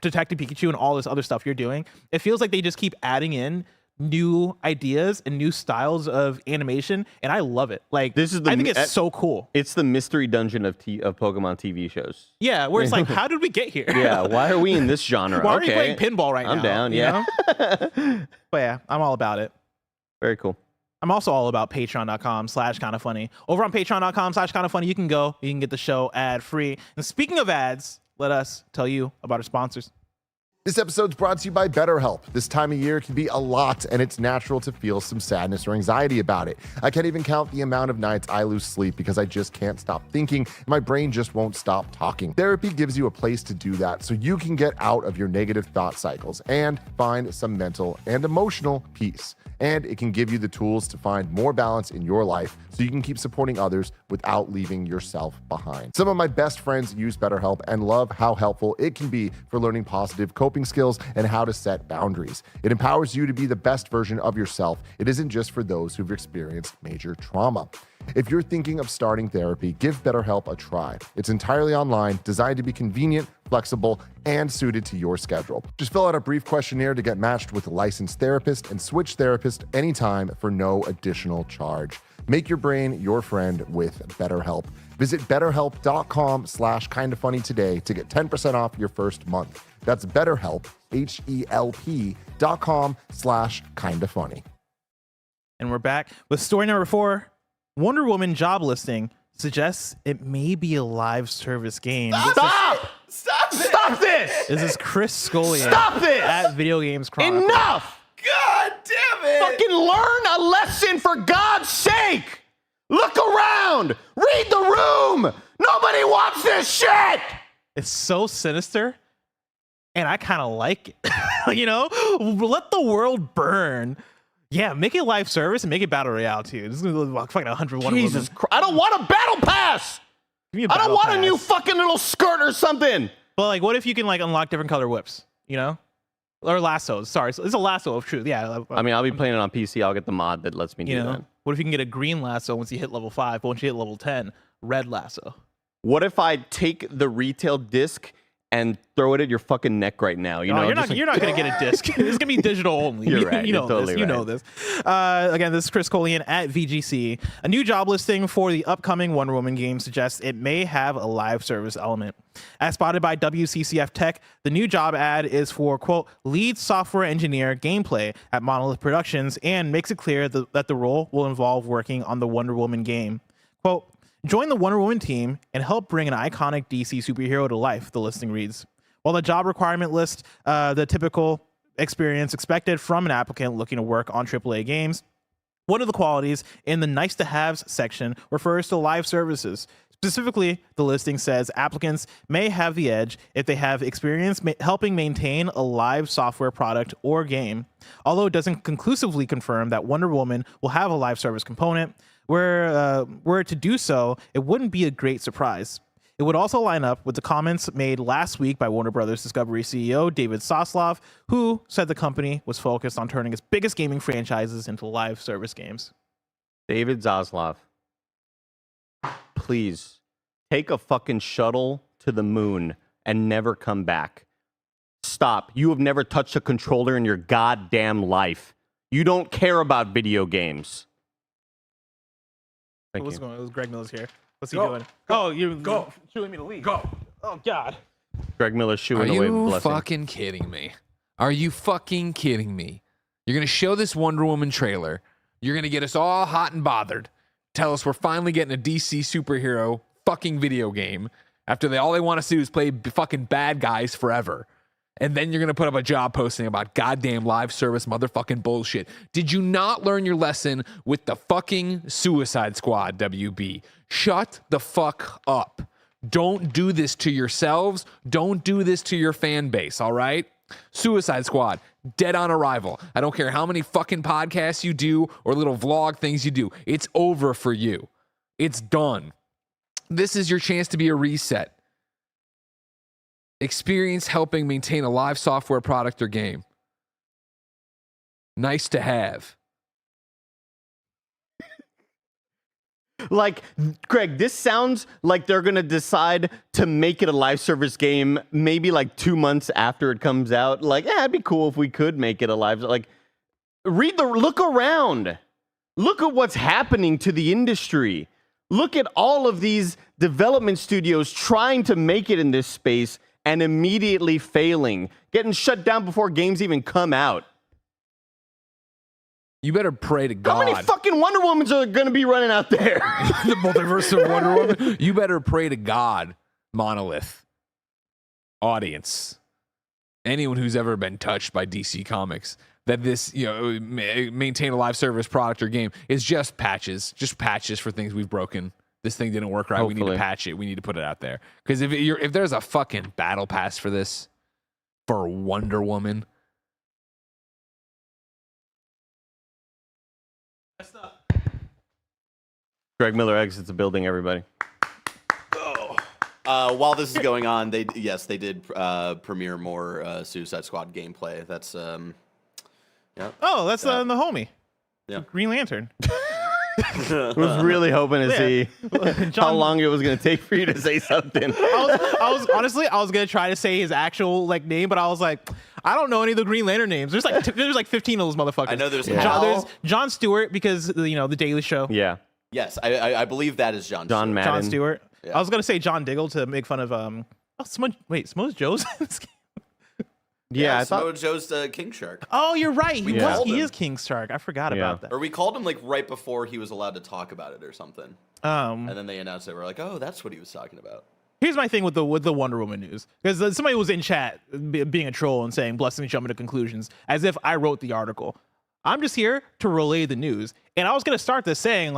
A: Detective Pikachu and all this other stuff you're doing. It feels like they just keep adding in new ideas and new styles of animation, and I love it. Like
B: This is
A: I think it's so cool.
B: It's the mystery dungeon of Pokemon TV shows.
A: Yeah, where it's like, how did we get here?
B: Yeah, why are we in this genre?
A: Why are
B: okay.
A: we playing pinball right now?
B: I'm down,
A: you
B: yeah.
A: know? But yeah, I'm all about it.
B: Very cool.
A: I'm also all about patreon.com/kindafunny. Over on patreon.com/kindafunny, you can get the show ad free. And speaking of ads, let us tell you about our sponsors.
G: This episode's brought to you by BetterHelp. This time of year can be a lot, and it's natural to feel some sadness or anxiety about it. I can't even count the amount of nights I lose sleep because I just can't stop thinking, and my brain just won't stop talking. Therapy gives you a place to do that so you can get out of your negative thought cycles and find some mental and emotional peace. And it can give you the tools to find more balance in your life so you can keep supporting others without leaving yourself behind. Some of my best friends use BetterHelp and love how helpful it can be for learning positive coping skills and how to set boundaries. It empowers you to be the best version of yourself. It isn't just for those who've experienced major trauma. If you're thinking of starting therapy, give BetterHelp a try. It's entirely online, designed to be convenient, flexible, and suited to your schedule. Just fill out a brief questionnaire to get matched with a licensed therapist and switch therapist anytime for no additional charge. Make your brain your friend with BetterHelp. Visit betterhelp.com/kindafunny today to get 10% off your first month. That's BetterHelp, HELP.com/kindafunny.
A: And we're back with story number 4. Wonder Woman job listing suggests it may be a live service game.
B: Stop this!
A: This is Chris Scullion
B: Stop this!
A: at Video Games Chronicle.
B: Enough!
C: God damn it!
B: Fucking learn a lesson for God's sake! Look around! Read the room! Nobody wants this shit!
A: It's so sinister, and I kind of like it. You know, let the world burn. Yeah, make it live service and make it battle royale too. This is gonna be like fucking 101
B: Jesus Christ! I don't want a battle pass. I don't want a new fucking little skirt or something.
A: But like, what if you can like unlock different color whips? You know, or lassos. Sorry, so it's a lasso of truth. Yeah.
B: I mean, I'll be playing it on PC. I'll get the mod that lets me do that.
A: What if you can get a green lasso once you hit level 5, but once you hit level 10, red lasso?
B: What if I take the retail disc and throw it at your fucking neck right now? You know,
A: you're not gonna get a disc. It's gonna be digital only.
B: You're right.
A: You know
B: You're totally
A: this. You know this. Again, this is Chris Scullion at VGC. A new job listing for the upcoming Wonder Woman game suggests it may have a live service element. As spotted by WCCF Tech, the new job ad is for, quote, lead software engineer gameplay at Monolith Productions and makes it clear that the role will involve working on the Wonder Woman game. Quote, join the Wonder Woman team and help bring an iconic DC superhero to life, the listing reads. While the job requirement lists the typical experience expected from an applicant looking to work on AAA games, one of the qualities in the nice to haves section refers to live services. Specifically, the listing says applicants may have the edge if they have experience helping maintain a live software product or game. Although it doesn't conclusively confirm that Wonder Woman will have a live service component, were to do so, it wouldn't be a great surprise. It would also line up with the comments made last week by Warner Brothers Discovery CEO David Zaslav, who said the company was focused on turning its biggest gaming franchises into live service games.
B: David Zaslav, please take a fucking shuttle to the moon and never come back. Stop. You have never touched a controller in your goddamn life. You don't care about video games. Thank
A: What's
B: you.
A: going on? Greg Miller's here. What's he
H: Go.
A: doing?
H: Go.
A: Oh, you're
H: Go.
A: shooing me to leave.
H: Go.
A: Oh, God.
B: Greg Miller
H: Are
B: shooing away
H: you
B: blessing.
H: fucking kidding me? Are you fucking kidding me? You're going to show this Wonder Woman trailer. You're going to get us all hot and bothered. Tell us we're finally getting a DC superhero fucking video game after all they want to do is play fucking bad guys forever. And then you're going to put up a job posting about goddamn live service motherfucking bullshit. Did you not learn your lesson with the fucking Suicide Squad, WB? Shut the fuck up. Don't do this to yourselves. Don't do this to your fan base, all right? Suicide Squad, dead on arrival. I don't care how many fucking podcasts you do or little vlog things you do. It's over for you. It's done. This is your chance to be a reset. Experience helping maintain a live software product or game. Nice to have.
B: Like, Greg, this sounds like they're going to decide to make it a live service game maybe like 2 months after it comes out. Like, it'd be cool if we could make it a live. Like, look around. Look at what's happening to the industry. Look at all of these development studios trying to make it in this space and immediately failing, getting shut down before games even come out.
H: You better pray to God.
B: How many fucking Wonder Womans are going to be running out there?
H: The multiverse of Wonder Woman. You better pray to God, Monolith audience, anyone who's ever been touched by DC Comics that this, maintain a live service product or game is just patches for things we've broken. This thing didn't work right. We need
B: Hopefully.
H: to patch it. We need to put it out there. Because if there's a fucking battle pass for this, for Wonder Woman,
B: Greg Miller exits the building, everybody.
C: While this is going on, they did premiere more Suicide Squad gameplay. That's yeah.
A: Oh, that's the homie.
C: Yeah.
A: Green Lantern.
B: I was really hoping to see how long it was going to take for you to say something.
A: I was honestly, I was gonna try to say his actual name, but I was like, I don't know any of the Green Lantern names. There's like 15 of those motherfuckers.
C: I know there's
A: there's Jon Stewart because the Daily Show.
B: Yeah.
C: Yes, I believe that is John
B: Madden.
A: Jon Stewart.
C: Yeah.
A: I was gonna say John Diggle to make fun of Samoa Joe's.
B: Yeah, I thought.
C: Samoa Joe's King Shark.
A: Oh, you're right. He
B: Yeah.
A: was. He is King Shark. I forgot about that.
C: Or we called him right before he was allowed to talk about it or something. And then they announced it. We're like, oh, that's what he was talking about.
A: Here's my thing with the Wonder Woman news, because somebody was in chat being a troll and saying blessings jumping to conclusions as if I wrote the article. I'm just here to relay the news, and I was gonna start this saying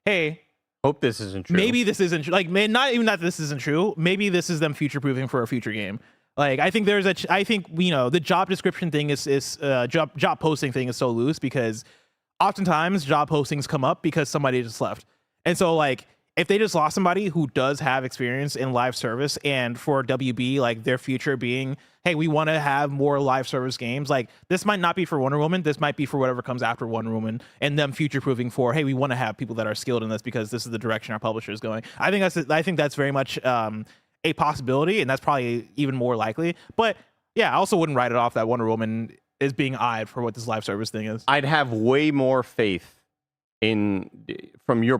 A: hey,
B: Hope this isn't true.
A: maybe this isn't not even that this isn't true. Maybe this is them future proofing for a future game. I think the job description thing is job posting thing is so loose because oftentimes job postings come up because somebody just left, and so if they just lost somebody who does have experience in live service, and for WB, their future being, hey, we want to have more live service games, this might not be for Wonder Woman. This might be for whatever comes after Wonder Woman, and them future proofing for, hey, we want to have people that are skilled in this because this is the direction our publisher is going. I think that's very much a possibility, and that's probably even more likely. But yeah, I also wouldn't write it off that Wonder Woman is being eyed for what this live service thing is.
B: I'd have way more faith in your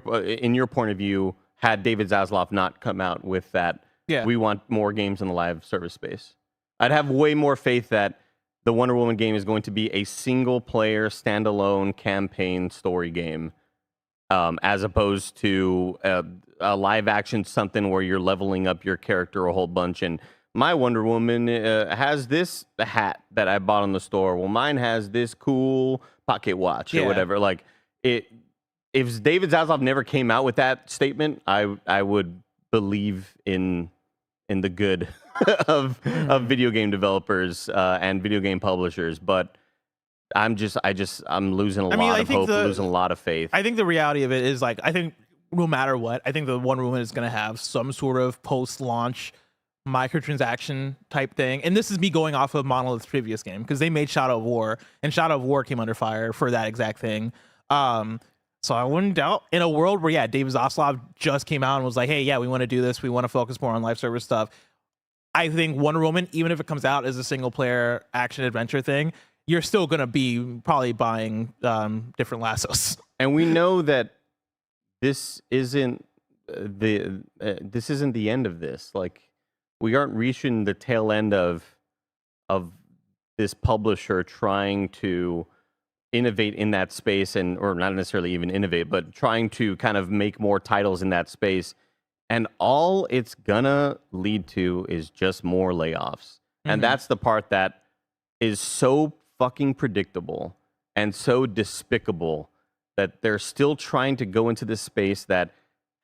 B: point of view had David Zaslav not come out with that.
A: Yeah.
B: We want more games in the live service space. I'd have way more faith that the Wonder Woman game is going to be a single player standalone campaign story game, as opposed to a live action something where you're leveling up your character a whole bunch. And my Wonder Woman has this hat that I bought in the store. Well, mine has this cool pocket watch or whatever. If David Zaslav never came out with that statement, I would believe in the good of video game developers and video game publishers. But I'm losing a lot of hope, losing a lot of faith.
A: I think the reality of it is I think no matter what, I think the Wonder Woman is going to have some sort of post-launch microtransaction type thing. And this is me going off of Monolith's previous game because they made Shadow of War, and Shadow of War came under fire for that exact thing. So I wouldn't doubt in a world where, David Zaslav just came out and was like, hey, we want to do this. We want to focus more on live service stuff. I think Wonder Woman, even if it comes out as a single player action adventure thing, you're still going to be probably buying different lassos.
B: And we know that this isn't the end of this. We aren't reaching the tail end of this publisher trying to innovate in that space, or not necessarily even innovate, but trying to kind of make more titles in that space. And all it's gonna lead to is just more layoffs. And that's the part that is so fucking predictable and so despicable that they're still trying to go into this space that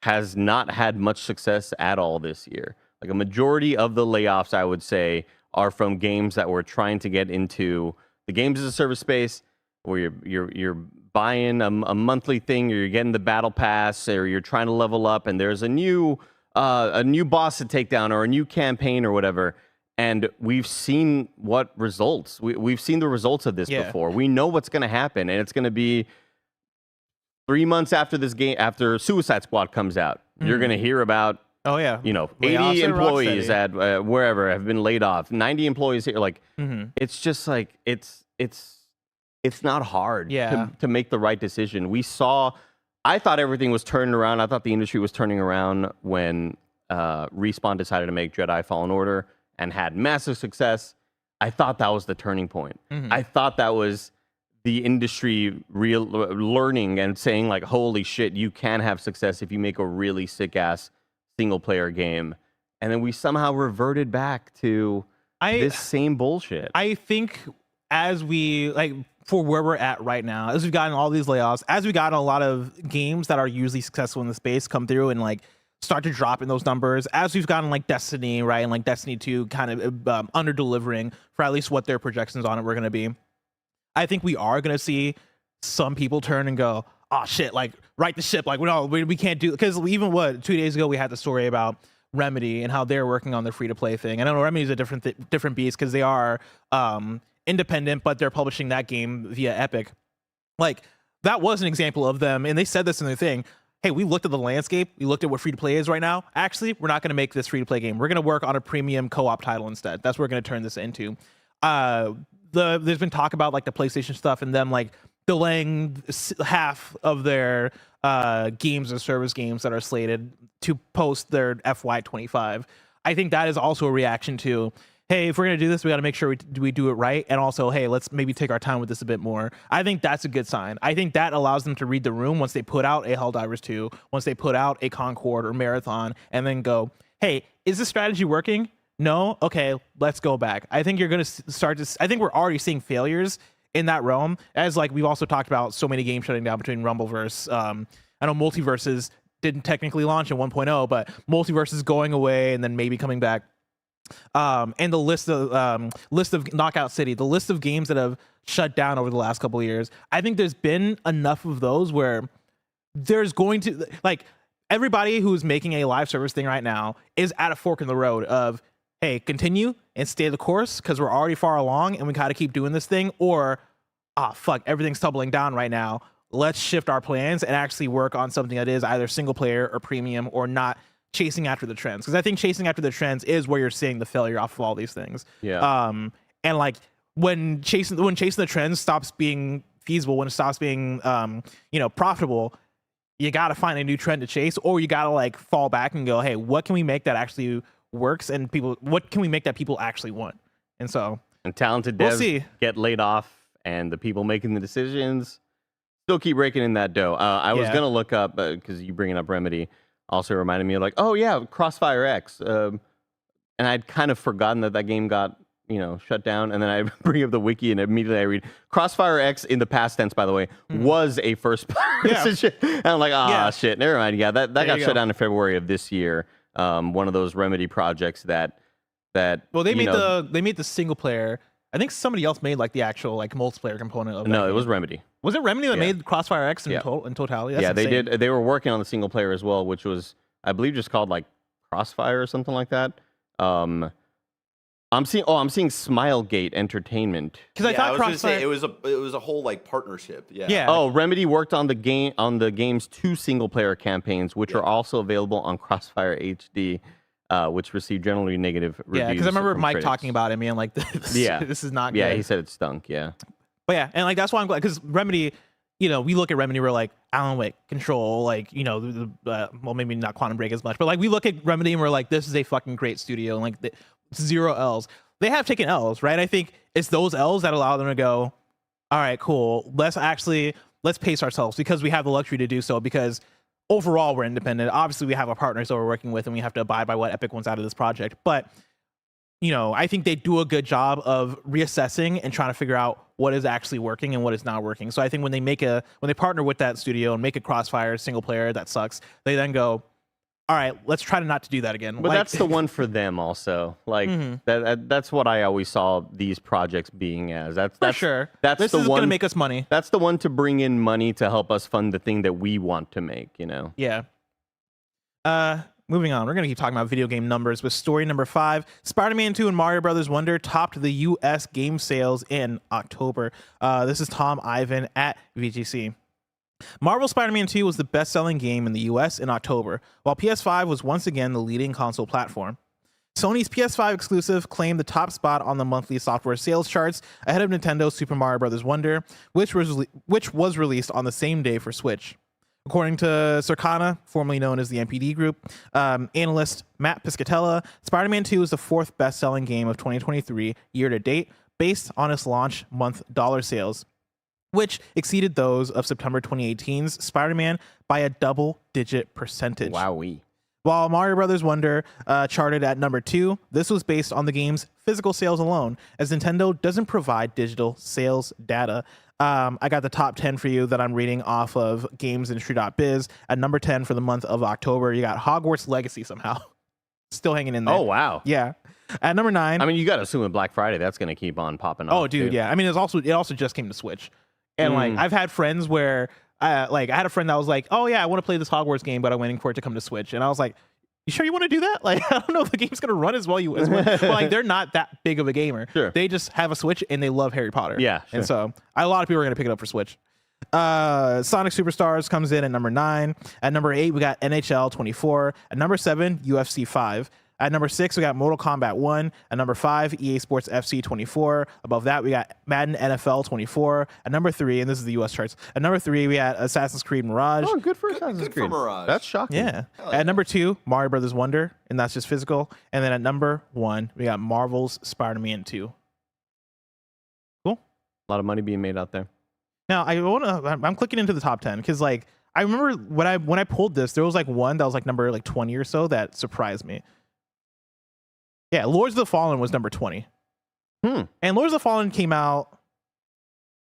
B: has not had much success at all this year. A majority of the layoffs, I would say, are from games that were trying to get into the games as a service space, where you're buying a monthly thing, or you're getting the battle pass, or you're trying to level up, and there's a new boss to take down, or a new campaign, or whatever. And we've seen what results. We've seen the results of this before. We know what's going to happen, and it's going to be 3 months after this game, after Suicide Squad comes out. You're going to hear about 80 employees at wherever have been laid off, 90 employees here. It's just it's not hard to make the right decision. I thought everything was turning around. I thought the industry was turning around when Respawn decided to make Jedi Fallen Order and had massive success. I thought that was the turning point. I thought that was the industry learning and saying holy shit, you can have success if you make a really sick ass single player game. And then we somehow reverted back to this same bullshit.
A: I think as we like for where we're at right now, as we've gotten all these layoffs, as we've gotten a lot of games that are usually successful in the space come through and like start to drop in those numbers, as we've gotten like Destiny, right, and like Destiny 2 kind of under delivering for at least what their projections on it were going to be. I think we are going to see some people turn and go, oh shit, like right the ship, like we can't do, because even 2 days ago we had the story about Remedy and how they're working on their free-to-play thing. And I know Remedy's a different beast because they are independent, but they're publishing that game via Epic. Like, that was an example of them, and they said this in their thing. Hey, we looked at the landscape. We looked at what free-to-play is right now. Actually, we're not going to make this free-to-play game. We're going to work on a premium co-op title instead. That's what we're going to turn this into. There's been talk about, like, the PlayStation stuff and them, like, delaying half of their games or service games that are slated to post their FY25. I think that is also a reaction to, hey, if we're going to do this, we got to make sure we do it right. And also, hey, let's maybe take our time with this a bit more. I think that's a good sign. I think that allows them to read the room once they put out a Helldivers 2, once they put out a Concord or Marathon, and then go, hey, is this strategy working? No? Okay, let's go back. I think you're going to I think we're already seeing failures in that realm, as like we've also talked about so many games shutting down between Rumbleverse. I know Multiverses didn't technically launch in 1.0, but Multiverses going away and then maybe coming back. And the list of Knockout City, the list of games that have shut down over the last couple of years. I think there's been enough of those where there's going to, like, everybody who's making a live service thing right now is at a fork in the road of, hey, continue and stay the course because we're already far along and we gotta keep doing this thing, or fuck, everything's tumbling down right now. Let's shift our plans and actually work on something that is either single player or premium, or not chasing after the trends. Because I think chasing after the trends is where you're seeing the failure off of all these things.
B: Yeah.
A: And like when chasing the trends stops being feasible, when it stops being profitable, you got to find a new trend to chase, or you got to like fall back and go, hey, what can we make that actually works, and what can we make that people actually want? And so,
B: and talented devs get laid off, and the people making the decisions still keep raking in that dough. I was gonna look up, because you bringing up Remedy also reminded me of, like, oh yeah, Crossfire X, and I'd kind of forgotten that game got shut down, and then I bring up the wiki and immediately I read Crossfire X in the past tense, by the way, was a first person. And I'm like, shit, never mind. Yeah, that got shut down in February of this year. One of those Remedy projects that
A: well, they made the single player. I think somebody else made like the actual like multiplayer component of
B: No, it was Remedy.
A: Was it Remedy that made Crossfire X in totality? That's
B: they
A: insane.
B: did. They were working on the single player as well, which was, I believe, just called like Crossfire or something like that. I'm seeing Smilegate Entertainment.
A: Because I thought Crossfire,
C: it was a whole like partnership. Yeah.
B: Oh, Remedy worked on the game's 2 single player campaigns, which are also available on Crossfire HD. Which received generally negative reviews.
A: Yeah, because I remember Mike
B: critics.
A: talking about it, man, like this. This is not good.
B: Yeah, he said it stunk. Yeah,
A: but yeah, and like that's why I'm glad, because Remedy, we look at Remedy, we're like Alan Wake, Control, like well, maybe not Quantum Break as much, but like we look at Remedy and we're like, this is a fucking great studio, and like 0 L's. They have taken L's, right? I think it's those L's that allow them to go, all right, cool. Let's pace ourselves because we have the luxury to do so, because overall, we're independent. Obviously, we have our partners that we're working with, and we have to abide by what Epic wants out of this project. But, I think they do a good job of reassessing and trying to figure out what is actually working and what is not working. So I think when they partner with that studio and make a Crossfire single player that sucks, they then go, all right, let's try to not to do that again.
B: But that's the one for them also. Like that's what I always saw these projects being as. That's
A: sure.
B: That's
A: this
B: the
A: is
B: one
A: going to make us money.
B: That's the one to bring in money to help us fund the thing that we want to make.
A: Yeah. Moving on, we're going to keep talking about video game numbers with story number 5. Spider-Man 2 and Mario Brothers Wonder topped the U.S. game sales in October. This is Tom Ivan at VGC. Marvel Spider-Man 2 was the best-selling game in the US in October, while PS5 was once again the leading console platform. Sony's PS5 exclusive claimed the top spot on the monthly software sales charts ahead of Nintendo's Super Mario Bros. Wonder, which was released on the same day for Switch. According to Circana, formerly known as the NPD Group, analyst Matt Piscatella, Spider-Man 2 is the 4th best-selling game of 2023 year-to-date, based on its launch month dollar sales, which exceeded those of September 2018's Spider-Man by a double-digit percentage.
B: Wowee.
A: While Mario Brothers Wonder charted at number 2, this was based on the game's physical sales alone, as Nintendo doesn't provide digital sales data. I got the top 10 for you that I'm reading off of gamesindustry.biz. At number 10 for the month of October, you got Hogwarts Legacy somehow. Still hanging in there.
B: Oh, wow.
A: Yeah. At number 9.
B: I mean, you got to assume with Black Friday, that's going to keep on popping up.
A: Oh, dude,
B: too.
A: yeah. I mean, it also just came to Switch. And like I've had friends where I had a friend that was like, "Oh yeah, I want to play this Hogwarts game, but I'm waiting for it to come to Switch." And I was like, "You sure you want to do that? Like, I don't know if the game's gonna run as well well, like they're not that big of a gamer.
B: Sure.
A: They just have a Switch and they love Harry Potter.
B: Yeah,
A: And
B: sure.
A: so a lot of people are gonna pick it up for Switch. Sonic Superstars comes in at number 9. At number 8, we got NHL 24. At number 7, UFC 5. At number 6, we got Mortal Kombat 1. At number 5, EA Sports FC 24. Above that, we got Madden NFL 24. At number 3, and this is the US charts. At number 3, we had Assassin's Creed Mirage.
B: Oh, good for Assassin's
C: good for
B: Creed.
C: Mirage.
B: That's shocking.
A: Yeah. At number 2, Mario Brothers Wonder, and that's just physical. And then at number 1, we got Marvel's Spider-Man 2. Cool.
B: A lot of money being made out there.
A: Now I'm clicking into the top 10 because like I remember when I pulled this, there was like one that was like number like 20 or so that surprised me. Yeah, Lords of the Fallen was number 20. And Lords of the Fallen came out.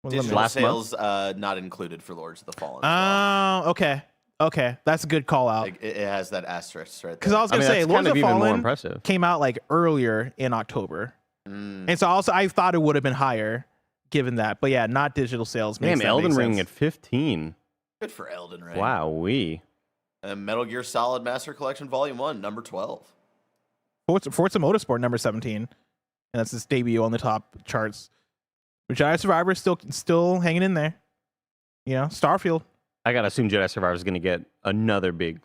C: Digital
B: Last
C: sales not included for Lords of the Fallen.
A: Oh, okay, that's a good call out.
C: Like, it has that asterisk right there.
A: Because I was gonna say
B: that's
A: Lords
B: kind
A: of
B: of
A: the
B: even more
A: Fallen
B: impressive.
A: came out like earlier in October, and so I thought it would have been higher given that. But yeah, not digital sales.
B: Damn, Elden Ring at 15.
C: Good for Elden Ring.
B: Wow,
C: And Metal Gear Solid Master Collection Volume 1, number 12.
A: Forza Motorsport number 17, and that's its debut on the top charts. Jedi Survivor is still hanging in there. You know, Starfield.
B: I gotta assume Jedi Survivor is gonna get another big,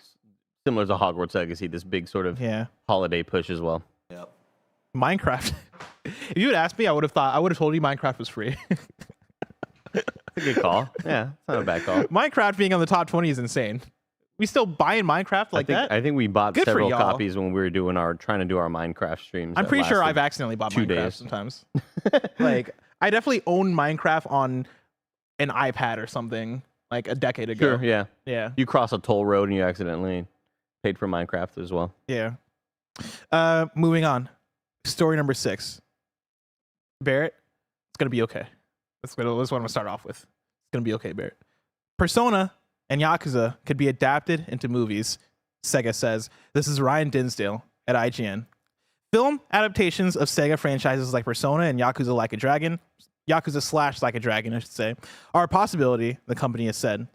B: similar to Hogwarts Legacy, this big sort of holiday push as well.
C: Yep.
A: Minecraft. If you had asked me, I would have told you Minecraft was free.
B: It's a good call. Yeah, it's not a bad call.
A: Minecraft being on the top 20 is insane. We still buying Minecraft like that?
B: I think we bought
A: Good for
B: several
A: y'all.
B: copies when we were trying to do our Minecraft streams.
A: I'm
B: that
A: pretty sure
B: lasted
A: I've accidentally bought
B: 2
A: Minecraft
B: days.
A: sometimes. Like, I definitely owned Minecraft on an iPad or something like a decade ago.
B: Sure, yeah.
A: Yeah.
B: You cross a toll road and you accidentally paid for Minecraft as well.
A: Yeah. Moving on. Story number 6. Barrett, it's going to be okay. That's what I'm going to start off with. It's going to be okay, Barrett. Persona and Yakuza could be adapted into movies, Sega says. This is Ryan Dinsdale at IGN. Film adaptations of Sega franchises like Persona and Yakuza Like a Dragon, Yakuza / Like a Dragon, I should say, are a possibility, the company has said.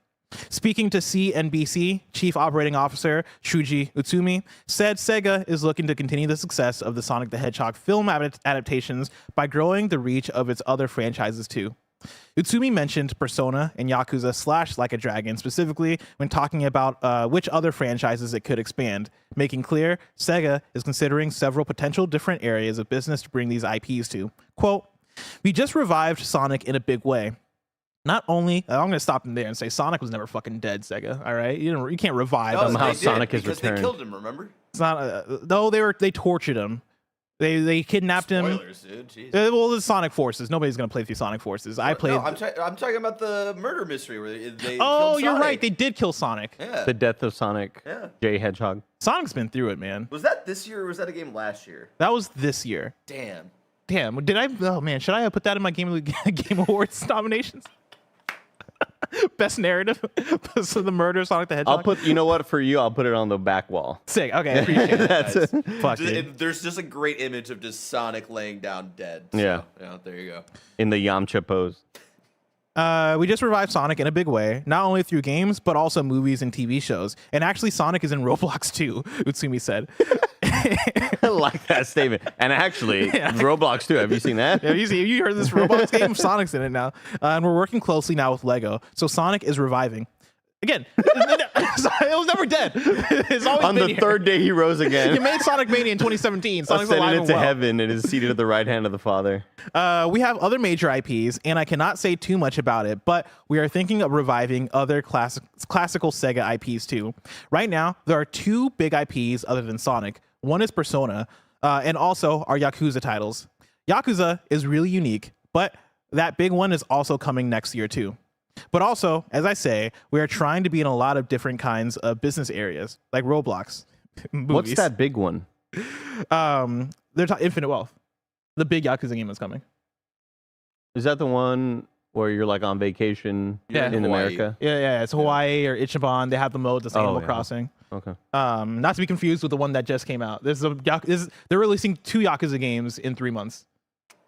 A: Speaking to CNBC, Chief Operating Officer Shuji Utsumi said Sega is looking to continue the success of the Sonic the Hedgehog film adaptations by growing the reach of its other franchises too. Utsumi mentioned Persona and Yakuza / Like a Dragon specifically when talking about which other franchises it could expand, making clear Sega is considering several potential different areas of business to bring these IPs to. Quote, "We just revived Sonic in a big way. Not only, I'm going to stop him there and say Sonic was never fucking dead, Sega. All right, you can't revive him.
B: Somehow
C: they did,
B: Sonic has
C: because
B: returned.
C: They killed him, remember?
A: It's not. No, they tortured him. They kidnapped
C: Spoilers, dude. Jeez.
A: him. Well, the Sonic Forces. Nobody's going to play through Sonic Forces. I played.
C: No, I'm talking about the murder mystery where they
A: Oh,
C: killed
A: you're
C: Sonic.
A: right. They did kill Sonic.
C: Yeah.
B: The death of Sonic
C: Yeah.
B: J. Hedgehog.
A: Sonic's been through it, man.
C: Was that this year or was that a game last year?
A: That was this year.
C: Damn.
A: Damn. Did I? Oh man, should I have put that in my Game Awards nominations? Best narrative. So the murder of Sonic the Hedgehog.
B: You know what? For you, I'll put it on the back wall.
A: Sick. Okay, appreciate it.
B: That's it.
A: Fuck dude.
C: There's just a great image of just Sonic laying down dead. So,
B: Yeah.
C: there you go.
B: In the Yamcha pose.
A: We just revived Sonic in a big way, not only through games, but also movies and TV shows. And actually, Sonic is in Roblox too, Utsumi said.
B: I like that statement. And actually, Roblox too. Have you seen that?
A: Yeah, you heard this Roblox game? Sonic's in it now. And we're working closely now with Lego. So Sonic is reviving. Again, it was never dead. It's always
B: On
A: been
B: the
A: here.
B: third day, he rose again.
A: You made Sonic Mania in 2017. Sonic's alive
B: Ascended
A: and
B: into
A: well.
B: heaven and is seated at the right hand of the Father.
A: We have other major IPs, and I cannot say too much about it, but we are thinking of reviving other classical Sega IPs too. Right now, there are 2 big IPs other than Sonic. One is Persona, and also our Yakuza titles. Yakuza is really unique, but that big one is also coming next year too. But also, as I say, we are trying to be in a lot of different kinds of business areas, like Roblox. movies.
B: What's that big one?
A: They're Infinite Wealth. The big Yakuza game is coming.
B: Is that the one where you're like on vacation
A: Yeah.
B: in
C: Hawaii.
B: America?
A: Yeah. It's Hawaii or Ichiban. They have the mode that's like Animal
B: yeah.
A: Crossing.
B: Okay.
A: Not to be confused with the one that just came out. They're releasing 2 Yakuza games in 3 months.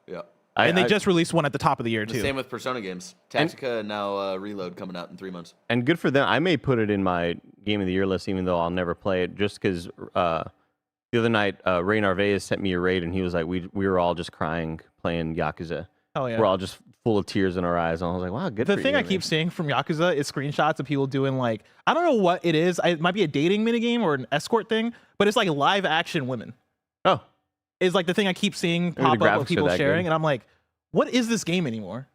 C: Yeah.
A: And they just released one at the top of the year,
C: The
A: too.
C: same with Persona games. Tactica and now Reload coming out in 3 months.
B: And good for them. I may put it in my Game of the Year list, even though I'll never play it, just because the other night, Ray Narvaez sent me a raid, and he was like, we were all just crying playing Yakuza.
A: Oh, yeah.
B: We're all just full of tears in our eyes. And I was like, wow, good for
A: The
B: you.
A: thing I
B: man.
A: keep seeing from Yakuza is screenshots of people doing like, I don't know what it is. It might be a dating minigame or an escort thing, but it's like live action women.
B: Oh,
A: Is like the thing I keep seeing
B: the
A: pop up
B: graphics
A: with
B: are
A: people
B: that
A: sharing.
B: good.
A: And I'm like, what is this game anymore?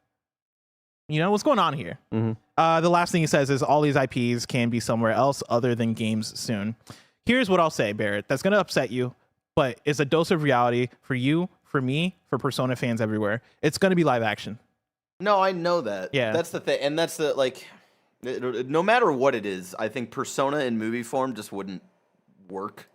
A: You know, what's going on here?
B: Mhm.
A: The last thing he says is all these IPs can be somewhere else other than games soon. Here's what I'll say, Barrett. That's going to upset you, but it's a dose of reality for you, for me, for Persona fans everywhere. It's going to be live action.
C: No, I know that.
A: Yeah.
C: That's the thing. And that's the, like, no matter what it is, I think Persona in movie form just wouldn't work.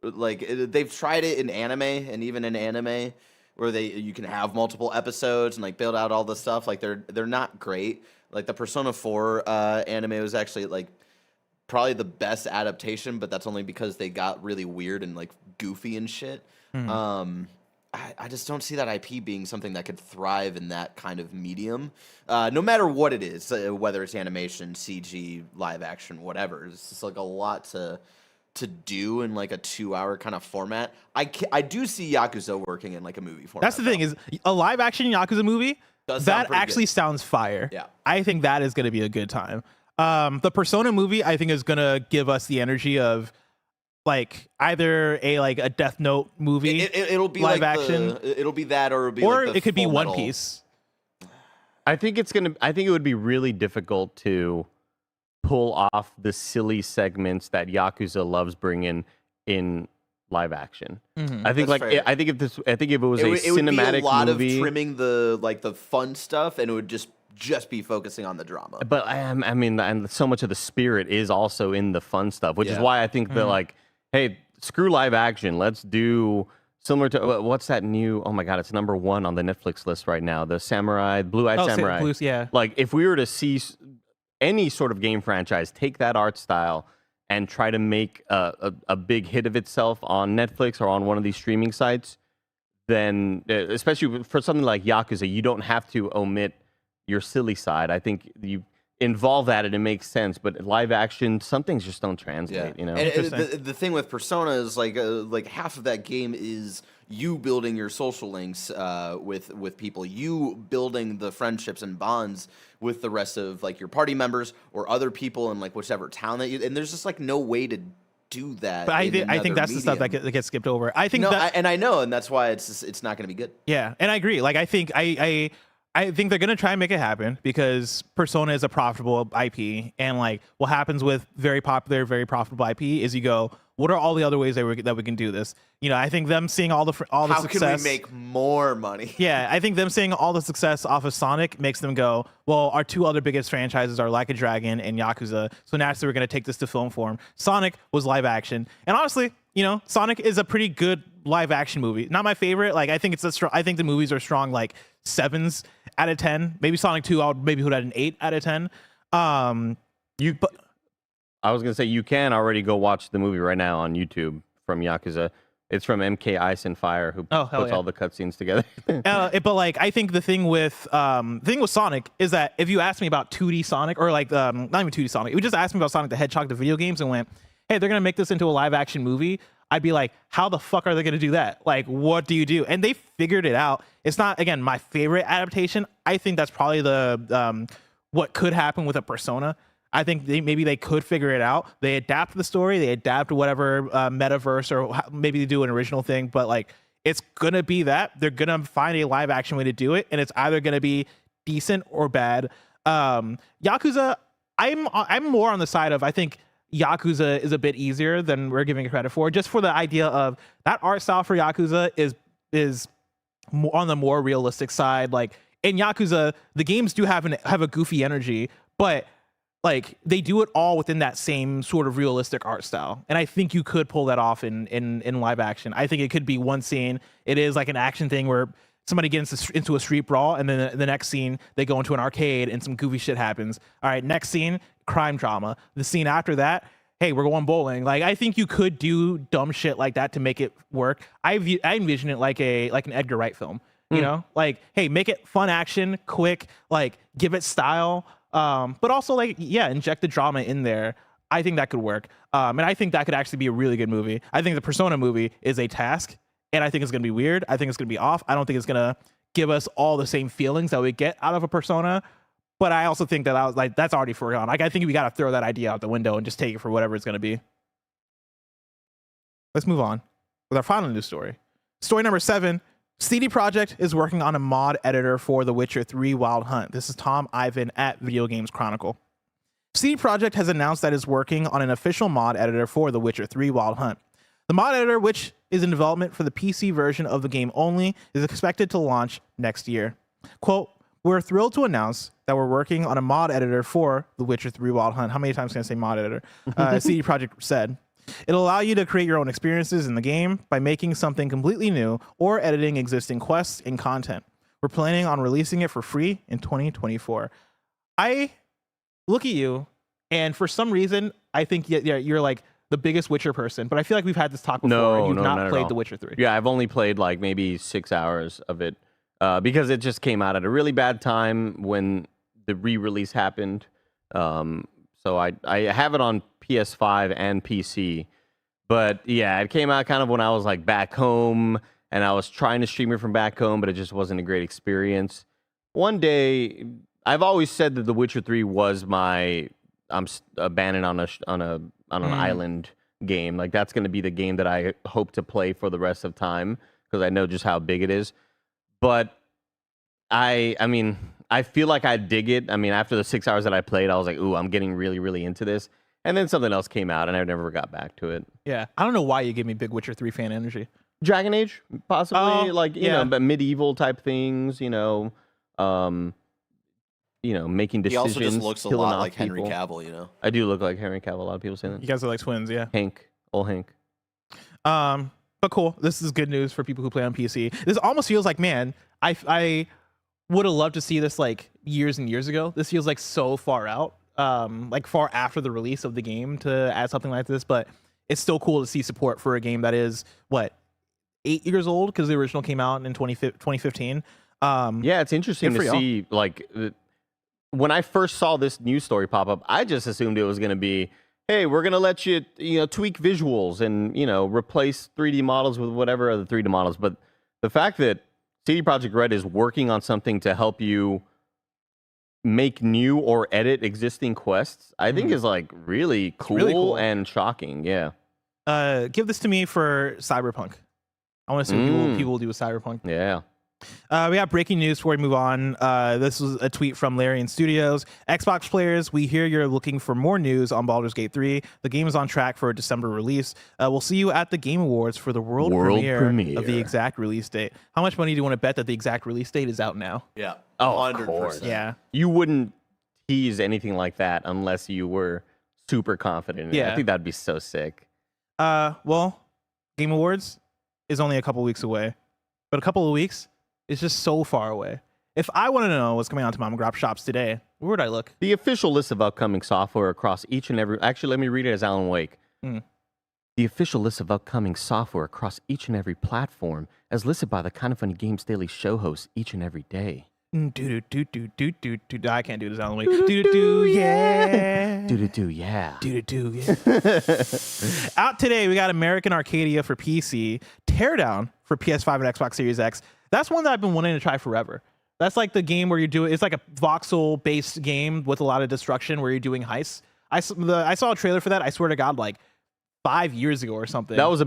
C: Like, they've tried it in anime, and even in anime, where you can have multiple episodes and, like, build out all this stuff. Like, they're not great. Like, the Persona 4 anime was actually, like, probably the best adaptation, but that's only because they got really weird and, like, goofy and shit. I just don't see that IP being something that could thrive in that kind of medium, no matter what it is, whether it's animation, CG, live action, whatever. It's just like a lot to do in like a 2-hour kind of format. I do see Yakuza working in like a movie format.
A: That's the thing is a live action Yakuza movie
C: Does sound
A: that
C: pretty
A: actually
C: good.
A: sounds fire.
C: Yeah.
A: I think that is going to be a good time. The Persona movie I think is going to give us the energy of like either a Death Note movie,
C: It'll be
A: live
C: like
A: action,
C: it'll be that, or it'll be
A: or
C: like the
A: it could be
C: Full
A: One
C: Metal.
A: Piece.
B: I think it would be really difficult to pull off the silly segments that Yakuza loves bringing in live action. I think
C: That's fair.
B: I think if it was
C: It
B: a
C: would
B: cinematic
C: be a lot
B: movie,
C: of trimming the fun stuff, and it would just be focusing on the drama.
B: but I mean, and so much of the spirit is also in the fun stuff, which is
C: Yeah.
B: why I think that like, hey, screw live action, let's do similar to what's that new? Oh my god, it's number 1 on the Netflix list right now. The Blue-Eyed Samurai.
A: Yeah.
B: Like, if we were to see any sort of game franchise take that art style and try to make a big hit of itself on Netflix or on one of these streaming sites, then especially for something like Yakuza, you don't have to omit your silly side. I think you involve that and it makes sense, but live action, some things just don't translate, you know?
C: And
A: Interesting.
C: the thing with Persona is like half of that game is you building your social links with people, you building the friendships and bonds with the rest of like your party members or other people in like whichever town that you. And there's just like no way to do that.
A: But I
C: in
A: think
C: another
A: that's the stuff
C: medium.
A: that gets skipped over. I think
C: No,
A: that
C: I know, and that's why it's not going to be good.
A: yeah, and I agree. Like I think I think they're gonna try and make it happen because Persona is a profitable IP, and like what happens with very popular, very profitable IP is you go, what are all the other ways that we can do this? You know, I think them seeing all the
C: How
A: success.
C: can we make more money?
A: Yeah, I think them seeing all the success off of Sonic makes them go, well, our 2 other biggest franchises are Like a Dragon and Yakuza, so naturally we're going to take this to film form. Sonic was live action, and honestly, you know, Sonic is a pretty good live action movie. Not my favorite. Like, I think I think the movies are strong, like 7s out of 10. Maybe Sonic 2, I would maybe put at an 8 out of 10.
B: I was gonna say you can already go watch the movie right now on YouTube from Yakuza. It's from MK Ice and Fire, who
A: Oh, hell
B: puts
A: yeah.
B: all the cutscenes together.
A: But like, I think the thing with Sonic is that if you ask me about 2D Sonic or like not even 2D Sonic, if you just asked me about Sonic the Hedgehog, the video games, and went, hey, they're gonna make this into a live action movie, I'd be like, how the fuck are they gonna do that? Like, what do you do? And they figured it out. It's not, again, my favorite adaptation. I think that's probably the what could happen with a Persona. I think maybe they could figure it out. They adapt the story, they adapt whatever metaverse, or maybe they do an original thing, but like, it's gonna be that. They're gonna find a live action way to do it, and it's either gonna be decent or bad. Yakuza, I'm more on the side of, I think Yakuza is a bit easier than we're giving it credit for, just for the idea of that art style for Yakuza is more on the more realistic side. Like in Yakuza, the games do have a goofy energy, but like they do it all within that same sort of realistic art style, and I think you could pull that off in live action. I think it could be one scene. It is like an action thing where somebody gets into a street brawl, and then the next scene they go into an arcade and some goofy shit happens. All right, next scene, crime drama. The scene after that, hey, we're going bowling. Like, I think you could do dumb shit like that to make it work. I envision it like an Edgar Wright film. You know, like, hey, make it fun action, quick, like give it style, but also like, yeah, inject the drama in there. I think that could work, and I think that could actually be a really good movie. I think the Persona movie is a task. And I think it's going to be weird. I think it's going to be off. I don't think it's going to give us all the same feelings that we get out of a Persona. But I also think that I was like, that's already forgone. Like, I think we got to throw that idea out the window and just take it for whatever it's going to be. Let's move on with our final news story. Story number 7. CD Projekt is working on a mod editor for The Witcher 3 Wild Hunt. This is Tom Ivan at Video Games Chronicle. CD Projekt has announced that it's working on an official mod editor for The Witcher 3 Wild Hunt. The mod editor, which is in development for the PC version of the game only, is expected to launch next year. Quote, we're thrilled to announce that we're working on a mod editor for The Witcher 3 Wild Hunt. How many times can I say mod editor? CD Projekt said. It'll allow you to create your own experiences in the game by making something completely new or editing existing quests and content. We're planning on releasing it for free in 2024. I look at you, and for some reason, I think you're like the biggest Witcher person, but I feel like we've had this talk before, and you've not played The Witcher 3.
B: Yeah, I've only played like maybe 6 hours of it because it just came out at a really bad time when the re-release happened. So I have it on PS5 and PC, but yeah, it came out kind of when I was like back home, and I was trying to stream it from back home, but it just wasn't a great experience. One day, I've always said that The Witcher 3 was I'm abandoned on an island game. Like, that's going to be the game that I hope to play for the rest of time because I know just how big it is. But I mean, I feel like I dig it. I mean, after the 6 hours that I played, I was like, ooh, I'm getting really, really into this. And then something else came out, and I never got back to it.
A: Yeah, I don't know why you give me big Witcher 3 fan energy.
B: Dragon Age, possibly, you know, but medieval type things, making decisions.
C: He also just looks a lot like Henry
B: people.
C: Cavill, you know?
B: I do look like Henry Cavill. A lot of people say that.
A: You guys are like twins, yeah.
B: Old Hank.
A: But cool. This is good news for people who play on PC. This almost feels like, man, I would have loved to see this like years and years ago. This feels like so far out, like far after the release of the game to add something like this. But it's still cool to see support for a game that is, 8 years old? Because the original came out in 2015.
B: Yeah, it's interesting to see, like, when I first saw this news story pop up, I just assumed it was going to be, hey, we're going to let you, tweak visuals and, replace 3D models with whatever other 3D models. But the fact that CD Projekt Red is working on something to help you make new or edit existing quests, I think is like really cool and shocking. Yeah.
A: Give this to me for Cyberpunk. I want to see what people will do with Cyberpunk.
B: Yeah.
A: We have breaking news before we move on. This was a tweet from Larian Studios. Xbox players, we hear you're looking for more news on Baldur's Gate 3. The game is on track for a December release. We'll see you at the Game Awards for the world premiere of the exact release date. How much money do you want to bet that the exact release date is out now?
C: Yeah.
B: Oh,
C: 100%.
B: of course.
A: Yeah.
B: You wouldn't tease anything like that unless you were super confident in it. I think that'd be so sick.
A: Well, Game Awards is only a couple weeks away, but a couple of weeks is just so far away. If I want to know what's coming out to mom and grop shops today, where would I look?
B: The official list of upcoming software across each and every... Actually, let me read it as Alan Wake. The official list of upcoming software across each and every platform as listed by the KindaFunny Games Daily show hosts each and every day.
A: I can't do this, Alan Wake. Yeah. Yeah. Out today, we got American Arcadia for PC, Teardown for PS5 and Xbox Series X. That's one that I've been wanting to try forever. That's like the game where it's like a voxel-based game with a lot of destruction where you're doing heists. I saw a trailer for that, I swear to God, like 5 years ago or something.
B: That was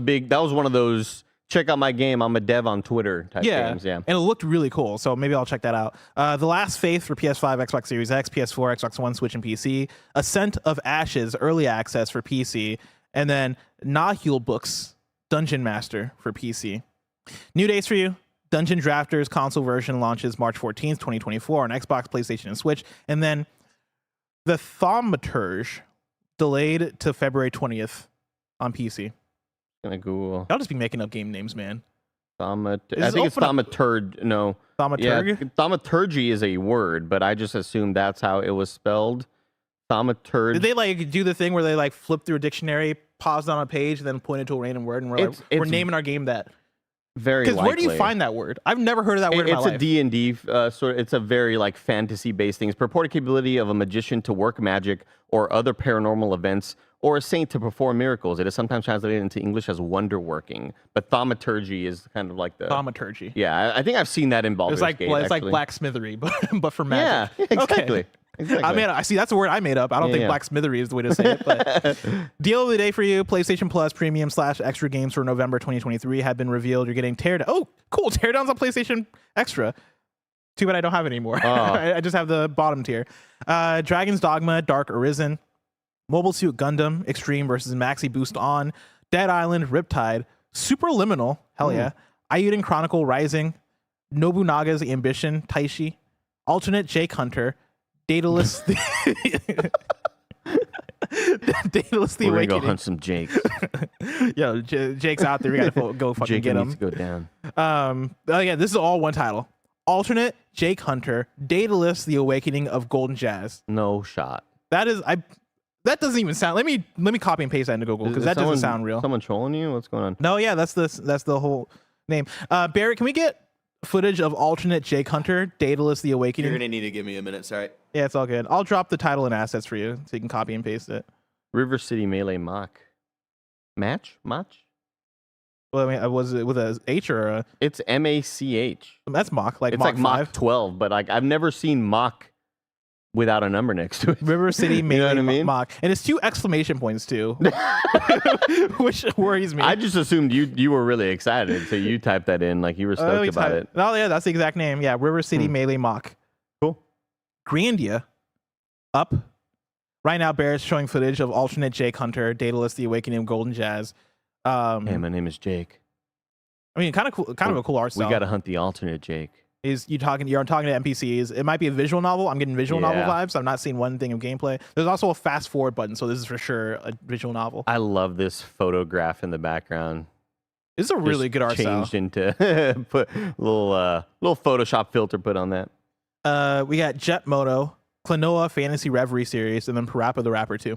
B: one of those, check out my game, I'm a dev on Twitter type games. Yeah.
A: And it looked really cool, so maybe I'll check that out. The Last Faith for PS5, Xbox Series X, PS4, Xbox One, Switch, and PC. Ascent of Ashes, Early Access for PC. And then Nahul Books, Dungeon Master for PC. New dates for you. Dungeon Drafters console version launches March 14th, 2024 on Xbox, PlayStation, and Switch. And then The Thaumaturge delayed to February 20th on PC.
B: Gonna Google.
A: Y'all just be making up game names, man.
B: I think it's thaumaturg. No.
A: Thaumaturg?
B: Yeah, thaumaturgy is a word, but I just assumed that's how it was spelled. Thaumaturg.
A: Did they like do the thing where they like flip through a dictionary, paused on a page, and then pointed to a random word, and we're naming our game that?
B: Very
A: Because where do you
B: likely.
A: find that word? I've never heard of that word in my
B: It's
A: life.
B: a D&D sort of, it's a very like fantasy based thing. It's purported capability of a magician to work magic or other paranormal events, or a saint to perform miracles. It is sometimes translated into English as wonder working, but thaumaturgy is kind of like the
A: Thaumaturgy.
B: Yeah, I think I've seen that in Baldur's
A: It's like
B: Gate.
A: it's like
B: actually.
A: blacksmithery, but for magic.
B: Yeah, exactly.
A: Okay.
B: Exactly.
A: I mean, I see that's a word I made up. I don't think
B: yeah.
A: blacksmithery is the way to say it. But deal of the day for you: PlayStation Plus Premium / Extra games for November 2023 have been revealed. You're getting teardown. Oh, cool! Teardowns on PlayStation Extra. Too bad I don't have it anymore.
B: Oh.
A: I just have the bottom tier. Dragon's Dogma: Dark Arisen, Mobile Suit Gundam Extreme versus Maxi Boost On, Dead Island Riptide, Superliminal. Hell yeah! Ayuden Chronicle Rising, Nobunaga's Ambition Taishi, Alternate Jake Hunter. Daedalus Daedalus the
B: We're gonna
A: Awakening.
B: go hunt some Jakes.
A: Yo, Jake's out there. We gotta go fucking
B: Jake
A: get
B: needs
A: him.
B: to go down.
A: Yeah, this is all one title. Alternate Jake Hunter, Daedalus the Awakening of Golden Jazz.
B: No shot.
A: That doesn't even sound. Let me copy and paste that into Google because
B: Is
A: that doesn't
B: someone-
A: sound real.
B: Someone trolling you? What's going on?
A: No, yeah, that's the whole name. Barrett, can we get footage of alternate Jake Hunter, Daedalus the Awakening?
C: You're gonna need to give me a minute. Sorry.
A: Yeah, it's all good. I'll drop the title and assets for you so you can copy and paste it.
B: River City Melee Mach. Match?
A: Well, I mean, was it with a H or a?
B: It's MACH.
A: That's Mach, like
B: It's
A: Mach
B: like Mach
A: 5.
B: 12, but like I've never seen Mach without a number next to it.
A: River City
B: You know
A: Melee
B: what I mean?
A: Mach, and it's 2 exclamation points too, which worries me.
B: I just assumed you were really excited, so you typed that in like you were stoked about it.
A: Oh yeah, that's the exact name. Yeah, River City Melee Mach.
B: Cool.
A: Grandia, up. Right now, Barrett's showing footage of alternate Jake Hunter, Daedalus the Awakening of Golden Jazz.
B: Hey, my name is Jake.
A: I mean, kind of cool, kind of a cool art style.
B: We gotta hunt the alternate Jake.
A: You're talking to NPCs. It might be a visual novel. I'm getting visual novel
B: Yeah.
A: vibes. I'm not seeing one thing of gameplay. There's also a fast forward button, so this is for sure a visual novel.
B: I love this photograph in the background.
A: This is a really good art style.
B: Changed into put little Photoshop filter put on that.
A: We got Jet Moto, Klonoa Fantasy Reverie series, and then Parappa the Rapper 2.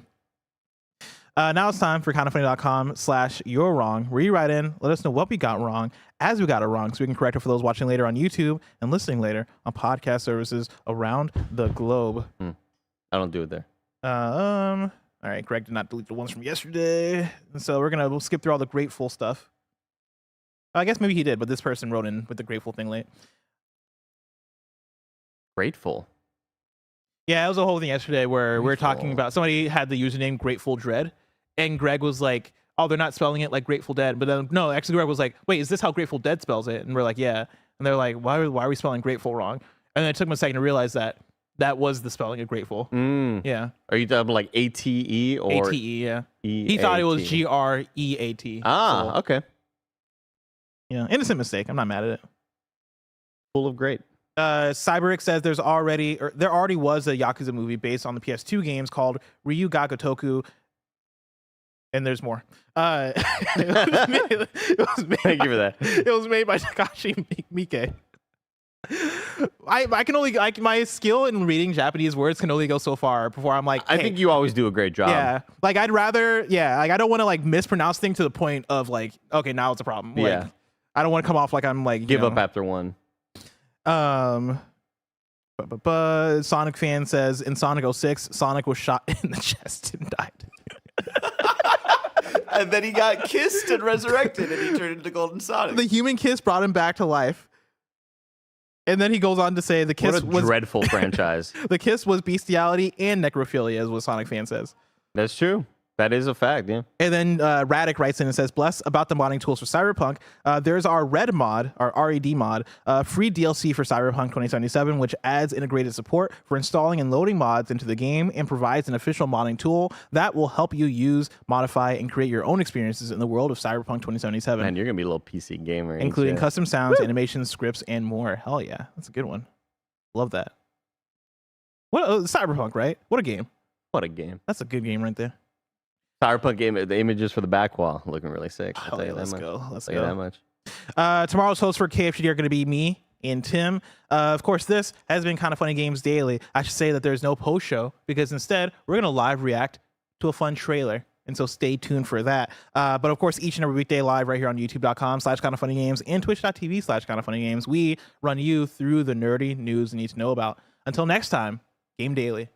A: Now it's time for KindaFunny.com/you're wrong, where you write in, let us know what we got wrong as we got it wrong, so we can correct it for those watching later on YouTube and listening later on podcast services around the globe.
B: I don't do it there.
A: All right, Greg did not delete the ones from yesterday, and so we'll skip through all the grateful stuff. I guess maybe he did, but this person wrote in with the grateful thing late.
B: Grateful.
A: Yeah, it was a whole thing yesterday where we were talking
B: Grateful.
A: about somebody had the username Grateful Dread, and Greg was like, "Oh, they're not spelling it like Grateful Dead." But then no, actually, Greg was like, "Wait, is this how Grateful Dead spells it?" And we're like, "Yeah." And they're like, "Why are we spelling Grateful wrong?" And then it took me a second to realize that was the spelling of Grateful. Yeah,
B: Are you talking like ATE or
A: ATE. Yeah,
B: E-A-T?
A: he thought it was GREAT.
B: Ah,
A: So,
B: okay.
A: yeah, innocent mistake. I'm not mad at it.
B: Full of great.
A: Cyberic says there already was a Yakuza movie based on the PS2 games called Ryu ga Gotoku, and there's more. It was made
B: Thank you for that.
A: It was made by Takashi Miike. I can only my skill in reading Japanese words can only go so far before I'm like,
B: I
A: hey,
B: think you always do a great job.
A: yeah, like I'd rather, yeah, like I don't want to like mispronounce things to the point of like, okay, now it's a problem. Like,
B: Yeah.
A: I don't want to come off like I'm like
B: Give up after one.
A: Sonic fan says in Sonic 06, Sonic was shot in the chest and died.
C: And then he got kissed and resurrected, and he turned into Golden Sonic.
A: The human kiss brought him back to life. And then he goes on to say the kiss
B: What a
A: was
B: dreadful franchise.
A: the kiss was bestiality and necrophilia, is what Sonic fan says.
B: That's true. That is a fact, yeah.
A: And then Radic writes in and says, bless about the modding tools for Cyberpunk. There's our Red mod, our RED mod, free DLC for Cyberpunk 2077, which adds integrated support for installing and loading mods into the game and provides an official modding tool that will help you use, modify, and create your own experiences in the world of Cyberpunk 2077,
B: Man, you're going to be a little PC gamer. ain't
A: including
B: ya?
A: custom sounds, animations, scripts, and more. Hell yeah. That's a good one. Love that. What Cyberpunk, right? What a game.
B: What a game.
A: That's a good game right there.
B: Cyberpunk game, the images for the back wall looking really sick. I'll
A: Oh,
B: tell you
A: yeah,
B: that
A: let's
B: much.
A: go. Let's
B: I'll tell you
A: go.
B: that much.
A: Tomorrow's hosts for KFGD are going to be me and Tim. Of course, this has been Kind of Funny Games Daily. I should say that there's no post show because instead we're going to live react to a fun trailer. And so stay tuned for that. But of course, each and every weekday live right here on youtube.com/kindoffunnygames and twitch.tv/kindoffunnygames. We run you through the nerdy news you need to know about. Until next time, game daily.